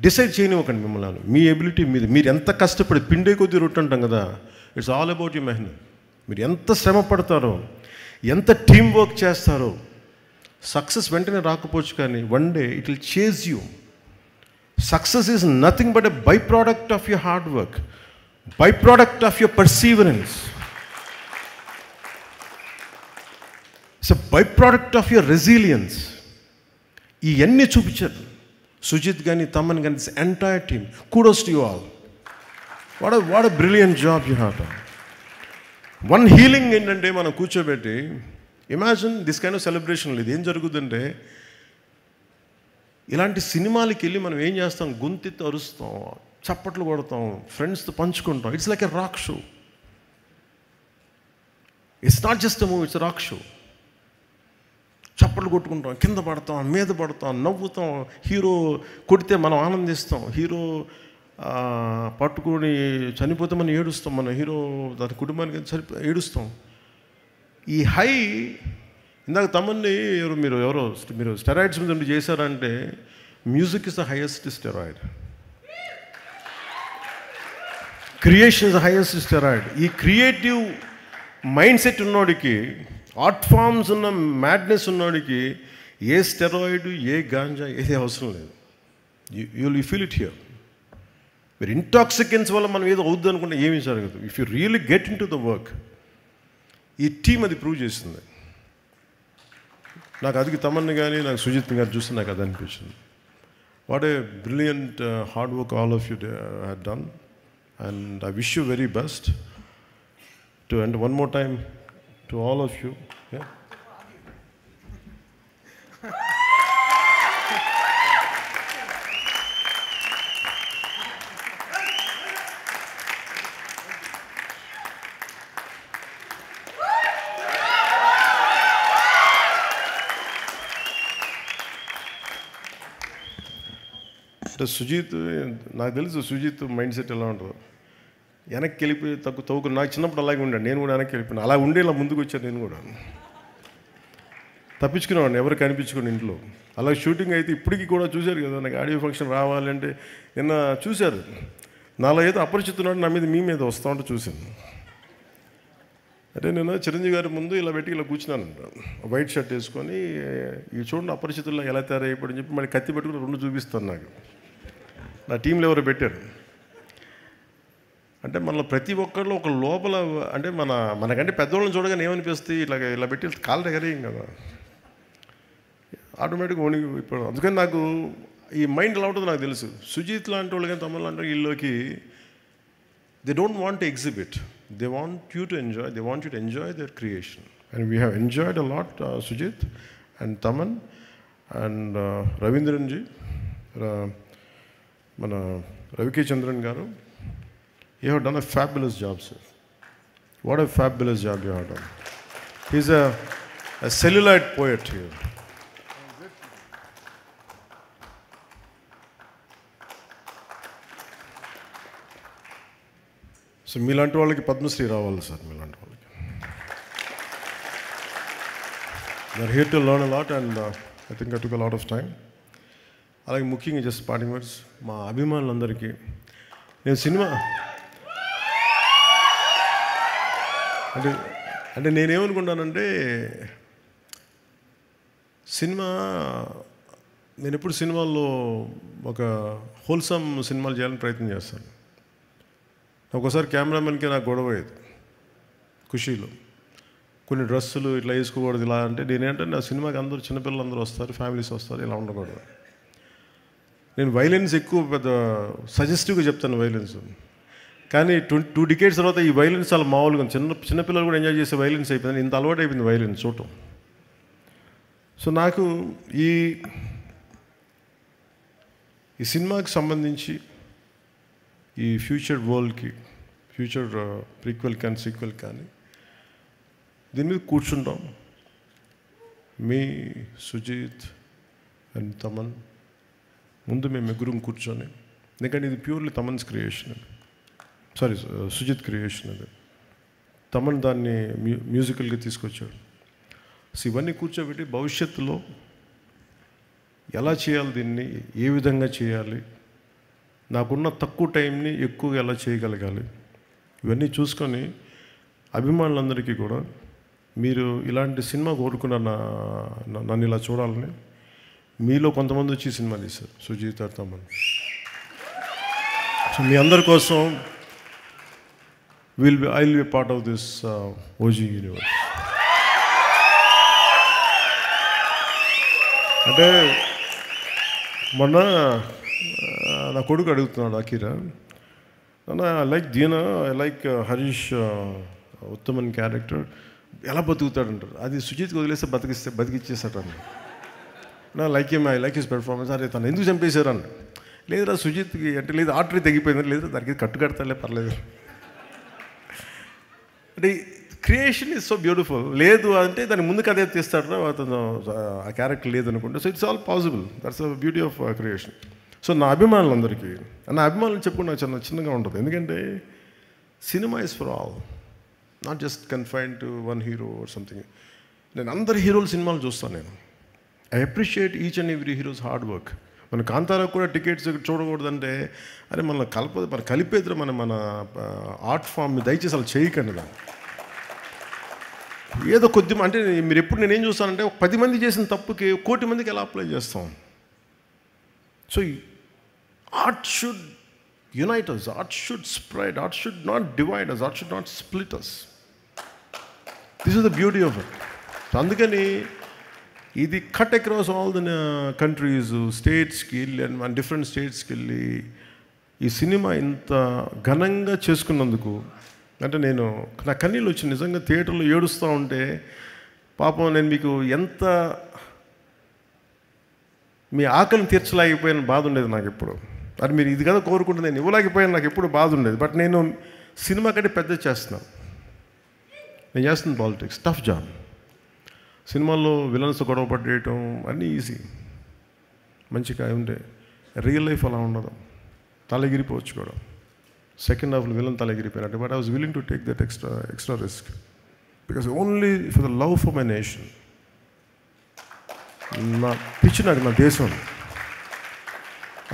డిసైడ్ చేయనివ్వకండి మిమ్మల్ని. మీ ఎబిలిటీ మీరు ఎంత కష్టపడి పిండే కొద్దీ రొట్టె అంటాం కదా, ఇట్స్ ఆల్ అబౌట్ యూ మెహనత్. మీరు ఎంత శ్రమ పడతారో, ఎంత టీమ్ వర్క్ చేస్తారో, సక్సెస్ వెంటనే రాకపోవచ్చు కానీ one day it will chase you. Success is nothing but a byproduct of your hard work, byproduct of your perseverance. It's a byproduct of your resilience. ఇవన్నీ చూపించారు సుజిత్ కానీ తమన్ కానీ, this entire team. kudos to you all. What a brilliant job you have done. One healing ఏంటంటే మనం కూర్చోబెట్టి imagine this kind of celebration. ఇది ఏం జరుగుతుందంటే ఇలాంటి సినిమాలకి వెళ్ళి మనం ఏం చేస్తాం, గొంతెత్తి అరుస్తాం, చప్పట్లు కొడతాం, ఫ్రెండ్స్తో పంచుకుంటాం. It's like a rock show. It's not just a movie, it's rock show. చప్పట్లు కొట్టుకుంటాం, కింద పడతాం, మీద పడతాం, నవ్వుతాం. హీరో కొడితే మనం ఆనందిస్తాం, హీరో పట్టుకొని చనిపోతే మనం ఏడుస్తాం, మన హీరో దాని కుటుంబానికి ఏడుస్తాం. ఈ హై ఇందాక తమన్ని మీరు స్టెరాయిడ్స్ మీద చేశారంటే, music is the highest steroid, creation is the highest steroid. ఈ క్రియేటివ్ మైండ్ సెట్ ఉన్నోడికి, ఆర్ట్ ఫామ్స్ ఉన్న మ్యాడ్నెస్ ఉన్నోడికి ఏ స్టెరాయిడ్, ఏ గాంజా ఏది అవసరం లేదు. You feel it here. మీరు ఇంటాక్సికెన్స్ వల్ల మనం ఏదో అవుద్ది అనుకుంటే ఏమీ జరగదు. If you really get in to the work. ఈ టీం అది ప్రూవ్ చేస్తుంది. నాకు అది తమన్ని కానీ నాకు సుజిత్ గారు చూస్తే నాకు అది అనిపించింది. What a brilliant hard work all of you had done, and I wish you very best to and one more time to all of you. అంటే సుజీత్, నాకు తెలుసు సుజీత్ మైండ్ సెట్ ఎలా ఉంటుందో. వెనక్కి వెళ్ళిపోయి తవ్వుకుని, నాకు చిన్నప్పుడు అలాగే ఉండాను, నేను కూడా వెనక్కి వెళ్ళిపోయాను. అలా ఉండే ఇలా ముందుకు వచ్చాను నేను కూడా. తప్పించుకునేవాడిని, ఎవరు కనిపించుకుని ఇంట్లో. అలా షూటింగ్ అయితే ఇప్పటికీ కూడా చూశారు కదా, నాకు ఆడియో ఫంక్షన్ రావాలంటే నిన్న చూశారు, నాలో ఏదో అపరిచితున్నాడు నా మీద, మీ మీద వస్తూ ఉంటే చూశాను. అంటే నేను చిరంజీవి గారి ముందు ఇలా పెట్టి ఇలా కూర్చున్నాను, వైట్ షర్ట్ వేసుకొని, ఇవి చూడండి అపరిచితుల్లో ఎలా తయారైపోయాడని చెప్పి మళ్ళీ కత్తి పెట్టుకుని 2 చూపిస్తాను. నాకు నా టీంలో ఎవరు పెట్టారు అంటే, మనలో ప్రతి ఒక్కరిలో ఒక లోపల అంటే మనకంటే పెద్దవాళ్ళని చూడగానే ఏమనిపిస్తుంది, ఇలా పెట్టి కాళ్ళ దగ్గర ఏం కదా, ఆటోమేటిక్గా ఓని. ఇప్పుడు అందుకని నాకు ఈ మైండ్ ఎలా ఉంటుందో నాకు తెలుసు. సుజీత్ లాంటి వాళ్ళు కానీ తమిళ లాంటి వీళ్ళకి they don't want to exhibit, they want you to enjoy, they want you to enjoy their creation, and we have enjoyed a lot, Sujit and Taman and Ravindran ji, mana Ravi K. Chandran garu, you have done a fabulous job, sir. What a fabulous job you have done. He's a celluloid poet here. So మీలాంటి వాళ్ళకి పద్మశ్రీ రావాలి sir, మీలాంటి వాళ్ళకి. They are here to learn a lot and I think I took a lot of time. అలాగే ముఖ్యంగా just parting words మా అభిమానులందరికీ. నేను సినిమా అంటే నేనేమనుకుంటానంటే, నేను ఎప్పుడు సినిమాల్లో ఒక హోల్సమ్ సినిమాలు చేయాలని ప్రయత్నం చేస్తాను. ఒకసారి కెమెరామెన్కి నాకు గొడవ అయ్యేది ఖుషీలో, కొన్ని డ్రెస్సులు ఇట్లా వేసుకోకూడదు ఇలా అంటే. నేనేంటంటే నా సినిమాకి అందరూ చిన్నపిల్లలు అందరూ వస్తారు, ఫ్యామిలీస్ వస్తారు, ఇలా ఉండకూడదు. నేను వైలెన్స్ ఎక్కువ పెద్ద సజెస్టివ్గా చెప్తాను వైలెన్స్, కానీ 2 డికేడ్స్ తర్వాత ఈ వైలెన్స్ చాలా మామూలుగా చిన్నపిల్లలు కూడా ఎంజాయ్ చేసే వైలెన్స్ అయిపోయింది. ఇంత అలవాటు అయిపోయింది వైలెన్స్ చూడటం. సో నాకు ఈ సినిమాకి సంబంధించి ఈ ఫ్యూచర్ వరల్డ్కి, ఫ్యూచర్ ప్రీక్వెల్ కానీ సీక్వెల్ కానీ దీని మీద కూర్చుంటాం. మీ సుజీత్ అండ్ తమన్ ముందు మేము ముగ్గురం కూర్చొని, ఎందుకంటే ఇది purely Thaman's creation, Sujeeth creation. అది తమన్ దాన్ని మ్యూజికల్గా తీసుకొచ్చాడు. సో ఇవన్నీ కూర్చోబెట్టి భవిష్యత్తులో ఎలా చేయాలి, దీన్ని ఏ విధంగా చేయాలి, నాకున్న తక్కువ టైంని ఎక్కువగా ఎలా చేయగలగాలి, ఇవన్నీ చూసుకొని అభిమానులందరికీ కూడా మీరు ఇలాంటి సినిమా కోరుకున్న నన్ను ఇలా చూడాలని, మీలో కొంతమంది వచ్చి సినిమా తీశారు సుజీత్ తమన్. సో మీ అందరి కోసం I will be part of this OG universe. అంటే మొన్న నా కొడుకు అడుగుతున్నాడు అఖీరా, ఐ లైక్ దీనా, I like Harish Uttaman character, ఎలా బతుకుతాడంటారు. అది సుజిత్కి వదిలేస్తే బతికిచ్చేస్తాడు. నా like I like his performance. అరే తను ఎందుకు చంపేశారు అన్న. లేదురా సుజిత్కి అంటే లేదు ఆర్టరీ తెగిపోయింది, లేదు దానికి కట్టు కడతాలే పర్లేదు అంటే. Creation is so beautiful. లేదు అంటే దాని ముందుకు అదే తీస్తాడు అతను, ఆ క్యారెక్టర్ లేదనుకుంటే. So it's all possible, that's the beauty of creation. So నా అభిమానులందరికీ, నా అభిమానులు చెప్పుకుని నాకు చిన్నగా ఉంటుంది. ఎందుకంటే cinema is for all, not just confine to one hero or something. నేను అందరి హీరోల సినిమాలు చూస్తాను. నేను I appreciate each and every heroes hard work. మన కాంతారాకు కూడా టికెట్స్ చూడకూడదంటే, అరే మన కలిపేద్దరు మన ఆర్ట్ ఫామ్ దయచేసి అలా చేయకండి. దాన్ని ఏదో కొద్ది అంటే మీరు ఎప్పుడు నేనేం చూస్తానంటే, 10 మంది చేసిన తప్పుకి 1 కోటి మందికి ఎలా అప్లై చేస్తాం. So art should unite us, art should spread, art should not divide us, art should not split us. This is the beauty of it. So అందుకని ఇది cut across all the countries, స్టేట్స్కి వెళ్ళి and different స్టేట్స్కి వెళ్ళి ఈ cinema ఇంత ఘనంగా చేసుకున్నందుకు, అంటే నా కన్నీళ్ళు వచ్చి నిజంగా థియేటర్లో ఏడుస్తూ ఉంటే, పాపం నేను మీకు ఎంత మీ ఆకలిని తీర్చలేకపోయిన బాధ ఉండేది నాకు ఎప్పుడు. అది మీరు ఇది కదా కోరుకుంటే నేను ఇవ్వలేకపోయాను, నాకు ఎప్పుడు బాధ ఉండేది. బట్ నేను సినిమా కంటే పెద్ద చేస్తున్నాను. నేను చేస్తున్నాను పాలిటిక్స్, టఫ్ జాబ్. సినిమాల్లో విలన్స్ గొడవ పట్టేయటం అన్నీ ఈజీ, మంచిగా ఉండే. రియల్ లైఫ్ అలా ఉండదు, తలెగిరిపోవచ్చు కూడా. సెకండ్ హాఫ్లో విలన్ తలెగిరిపోయినట్టు. But I was willing to take that extra risk because only for the love for my nation. నా పిచ్చి నాకు నా దేశం.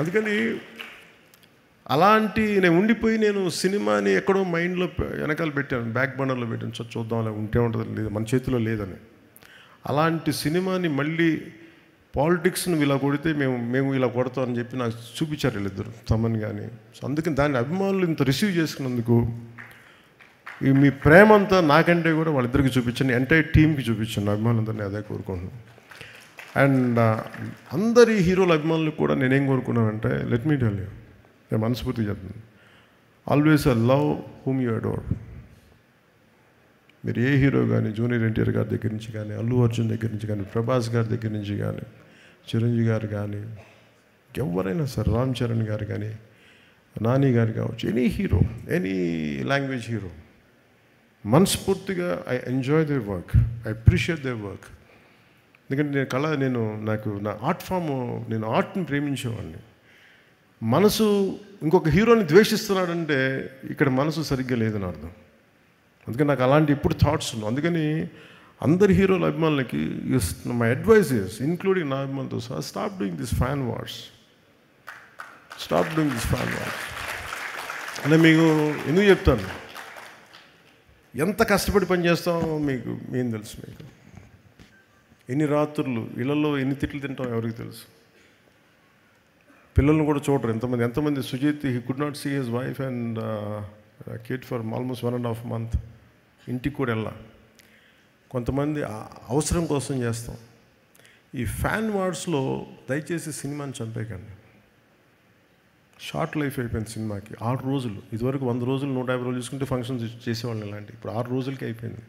అందుకని అలాంటి నేను ఉండిపోయి నేను సినిమాని ఎక్కడో మైండ్లో వెనకాల పెట్టాను, బ్యాక్ బర్నర్లో పెట్టాను, చూద్దాం అలా ఉంటే ఉంటుంది, లేదు మన చేతిలో లేదని. అలాంటి సినిమాని మళ్ళీ పాలిటిక్స్ని ఇలా కొడితే మేము ఇలా కొడతాం అని చెప్పి నాకు చూపించారు వీళ్ళిద్దరు, తమన్ కానీ. సో అందుకని దాని అభిమానులు ఇంత రిసీవ్ చేసుకున్నందుకు మీ ప్రేమ అంతా నాకంటే కూడా వాళ్ళిద్దరికి చూపించాను, ఎంటైర్ టీమ్కి చూపించాను, అభిమానులందరినీ అదే కోరుకుంటున్నాను. అండ్ అందరి హీరోల అభిమానులకు కూడా నేనేం కోరుకున్నానంటే, లెట్ మీ టెల్ యూ, నేను మనస్ఫూర్తిగా చెప్తున్నాను, always love whom you adore. మీరు ఏ హీరో కానీ, జూనియర్ ఎన్టీఆర్ గారి దగ్గర నుంచి కానీ, అల్లు అర్జున్ దగ్గర నుంచి కానీ, ప్రభాస్ గారి దగ్గర నుంచి కానీ, చిరంజీవి గారు కానీ, ఎవరైనా సరే, రామ్ చరణ్ గారు కానీ, నాని గారు కావచ్చు, any hero, any language hero, మనస్ఫూర్తిగా I enjoy their work, I appreciate their work. ఎందుకంటే నాకు నా ఆర్ట్ ఫామ్, నేను ఆర్ట్ని ప్రేమించేవాడిని. మనసు ఇంకొక హీరోని ద్వేషిస్తున్నాడంటే ఇక్కడ మనసు సరిగ్గా లేదని అర్థం. అందుకని నాకు అలాంటి ఇప్పుడు థాట్స్ ఉన్నాయి. అందుకని అందరి హీరోల అభిమానులకి మై అడ్వైస్ ఇస్, ఇంక్లూడింగ్ నా అభిమానులతో సహా, stop doing this fan wars. అంటే మీకు ఎందుకు చెప్తాను, ఎంత కష్టపడి పనిచేస్తామో మీకు తెలుసు. మీకు ఎన్ని రాత్రులు ఇళ్లలో ఎన్ని తిట్లు తింటాం ఎవరికి తెలుసు. పిల్లల్ని కూడా చూడరు ఎంతమంది. Sujeeth, he could not see his wife and kid for almost 1.5 months. ఇంటికి కూడా వెళ్ళా. కొంతమంది అవసరం కోసం చేస్తాం. ఈ ఫ్యాన్ వార్డ్స్లో దయచేసి సినిమాని చంపేయకండి. షార్ట్ లైఫ్ అయిపోయింది సినిమాకి. 6 రోజులు, ఇదివరకు 100 రోజులు 150 రోజులు చూసుకుంటే ఫంక్షన్స్ చేసేవాళ్ళు ఇలాంటి, ఇప్పుడు 6 రోజులకి అయిపోయింది.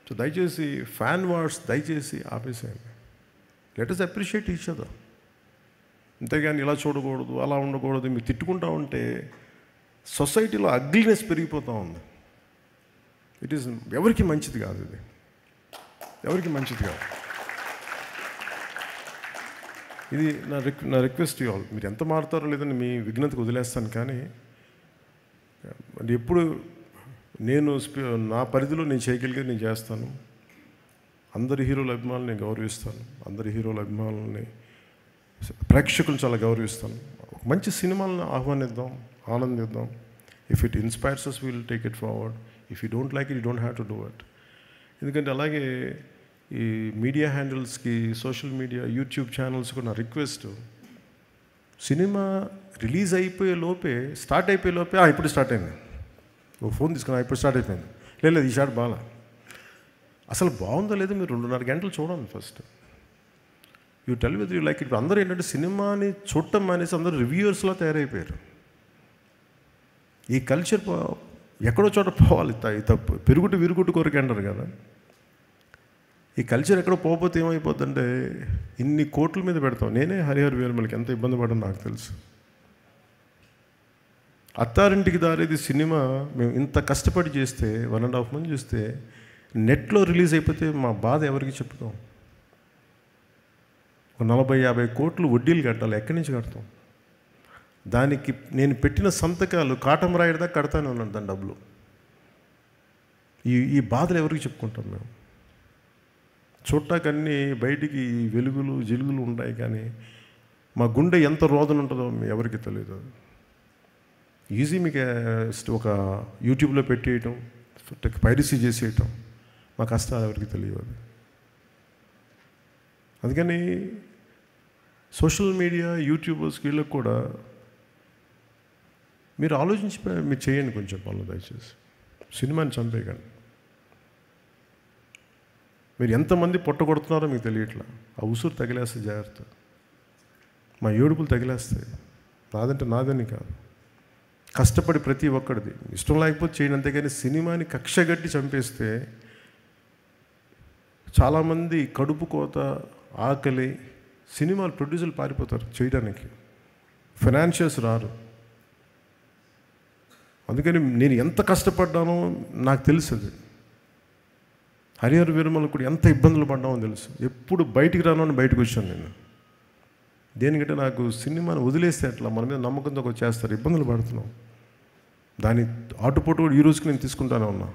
సో దయచేసి ఫ్యాన్ వార్డ్స్ దయచేసి ఆపేసేయండి. Let us appreciate each other. అంతేగాని ఇలా చూడకూడదు, అలా ఉండకూడదు, మీరు తిట్టుకుంటా ఉంటే సొసైటీలో అగ్లీనెస్ పెరిగిపోతూ ఉంది. ఇట్ ఈస్ ఎవరికి మంచిది కాదు, ఇది ఎవరికి మంచిది కాదు. ఇది నా రిక్వెస్ట్ యూ ఆల్. మీరు ఎంత మారుతారో లేదని మీ విఘ్నతకు వదిలేస్తాను, కానీ ఎప్పుడు నా పరిధిలో నేను చేయగలిగేది నేను చేస్తాను. అందరి హీరోల అభిమానులు నేను గౌరవిస్తాను, అందరి హీరోల అభిమానులని, ప్రేక్షకులను చాలా గౌరవిస్తాను. మంచి సినిమాలను ఆహ్వానిద్దాం, ఆనందిద్దాం. If it inspires us, will take it forward. If you don't like it, you don't have to do it. ఎందుకంటే అలాగే ఈ మీడియా హ్యాండిల్స్కి, సోషల్ మీడియా, యూట్యూబ్ ఛానల్స్కి నా రిక్వెస్ట్, సినిమా రిలీజ్ అయిపోయే లోపే, స్టార్ట్ అయిపోయే లోపే, ఇప్పుడు స్టార్ట్ అయింది, ఓ ఫోన్ తీసుకున్నా, ఇప్పుడు స్టార్ట్ అయిపోయింది, లేదు ఈ షాట్ బాగా, అసలు బాగుందో లేదో మీరు 2.5 గంటలు చూడండి first. You tell with you like it. అందరూ ఏంటంటే సినిమాని చూడటం మానేసి అందరూ రివ్యూవర్స్లో తయారైపోయారు. ఈ కల్చర్ ఎక్కడో చోట పోవాలి, తప్పు. పెరుగుటు విరుగుటు కొరకు అంటారు కదా. ఈ కల్చర్ ఎక్కడో పోతే ఏమైపోతుందంటే ఇన్ని కోట్ల మీద పెడతాం. నేనే హరిహర వీరమలకి ఎంత ఇబ్బంది పడడం నాకు తెలుసు. అత్తారింటికి దారేది సినిమా మేము ఇంత కష్టపడి చేస్తే, 1.5 months చూస్తే, నెట్లో రిలీజ్ అయిపోతే మా బాధ ఎవరికి చెప్పుకోం. 40-50 కోట్లు వడ్డీలు కట్టాలి, ఎక్కడి నుంచి కడతాం? దానికి నేను పెట్టిన సంతకాలు కాటమరాయుడు దాకా కడతానే ఉన్నాను దాని డబ్బులు. ఈ బాధలు ఎవరికి చెప్పుకుంటాం మేము? చూడటాకన్నీ బయటికి వెలుగులు జిలుగులు ఉంటాయి, కానీ మా గుండె ఎంత రోదన ఉంటుందో ఎవరికి తెలియదు. ఈజీ మీకు ఒక యూట్యూబ్లో పెట్టేయటం, పైరసీ చేసేయటం, మా కష్టాలు ఎవరికి తెలియదు. అందుకని సోషల్ మీడియా, యూట్యూబర్స్ వీళ్ళకి కూడా మీరు ఆలోచించి మీరు చేయండి కొంచెం పనులు దయచేసి. సినిమాని చంపేయకండి. మీరు ఎంతమంది పొట్టగొడుతున్నారో మీకు తెలియట్లా. ఆ ఉసురు తగిలేస్తే జాగ్రత్త. మా ఏడుపులు తగిలేస్తాయి. నాదంటే నాదని కాదు, కష్టపడి ప్రతి ఒక్కడిది. ఇష్టం లేకపోతే చేయండి, అంతేగాని సినిమాని కక్షగట్టి చంపేస్తే చాలామంది కడుపు కోత, ఆకలి, సినిమాలు ప్రొడ్యూసర్లు పారిపోతారు చేయడానికి, ఫైనాన్షియల్స్ రారు. అందుకని నేను ఎంత కష్టపడ్డానో నాకు తెలుసు. హరిహర వీరమల కూడా ఎంత ఇబ్బందులు పడ్డామో తెలుసు. ఎప్పుడు బయటికి రాను అని బయటకు వచ్చాను నేను. దేనికంటే నాకు సినిమాని వదిలేస్తే అట్లా మన మీద నమ్మకంతో చేస్తారు, ఇబ్బందులు పడుతున్నాం. దాని ఆటుపోటు కూడా ఈ రోజుకి నేను తీసుకుంటానే ఉన్నా.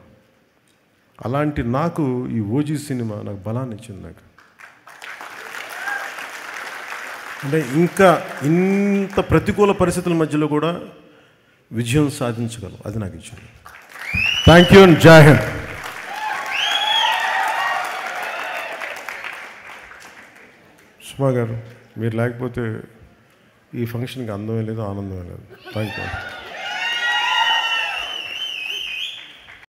అలాంటి నాకు ఈ ఓజీ సినిమా నాకు బలాన్ని ఇచ్చింది. నాకు అంటే ఇంకా ఇంత ప్రతికూల పరిస్థితుల మధ్యలో కూడా విజయం సాధించగలం, అది నాకు ఇచ్చింది. థ్యాంక్ యూ అండ్ జై హింద్. సుమా గారు, మీరు లేకపోతే ఈ ఫంక్షన్కి అందమే లేదు, ఆనందమే లేదు. Thank you.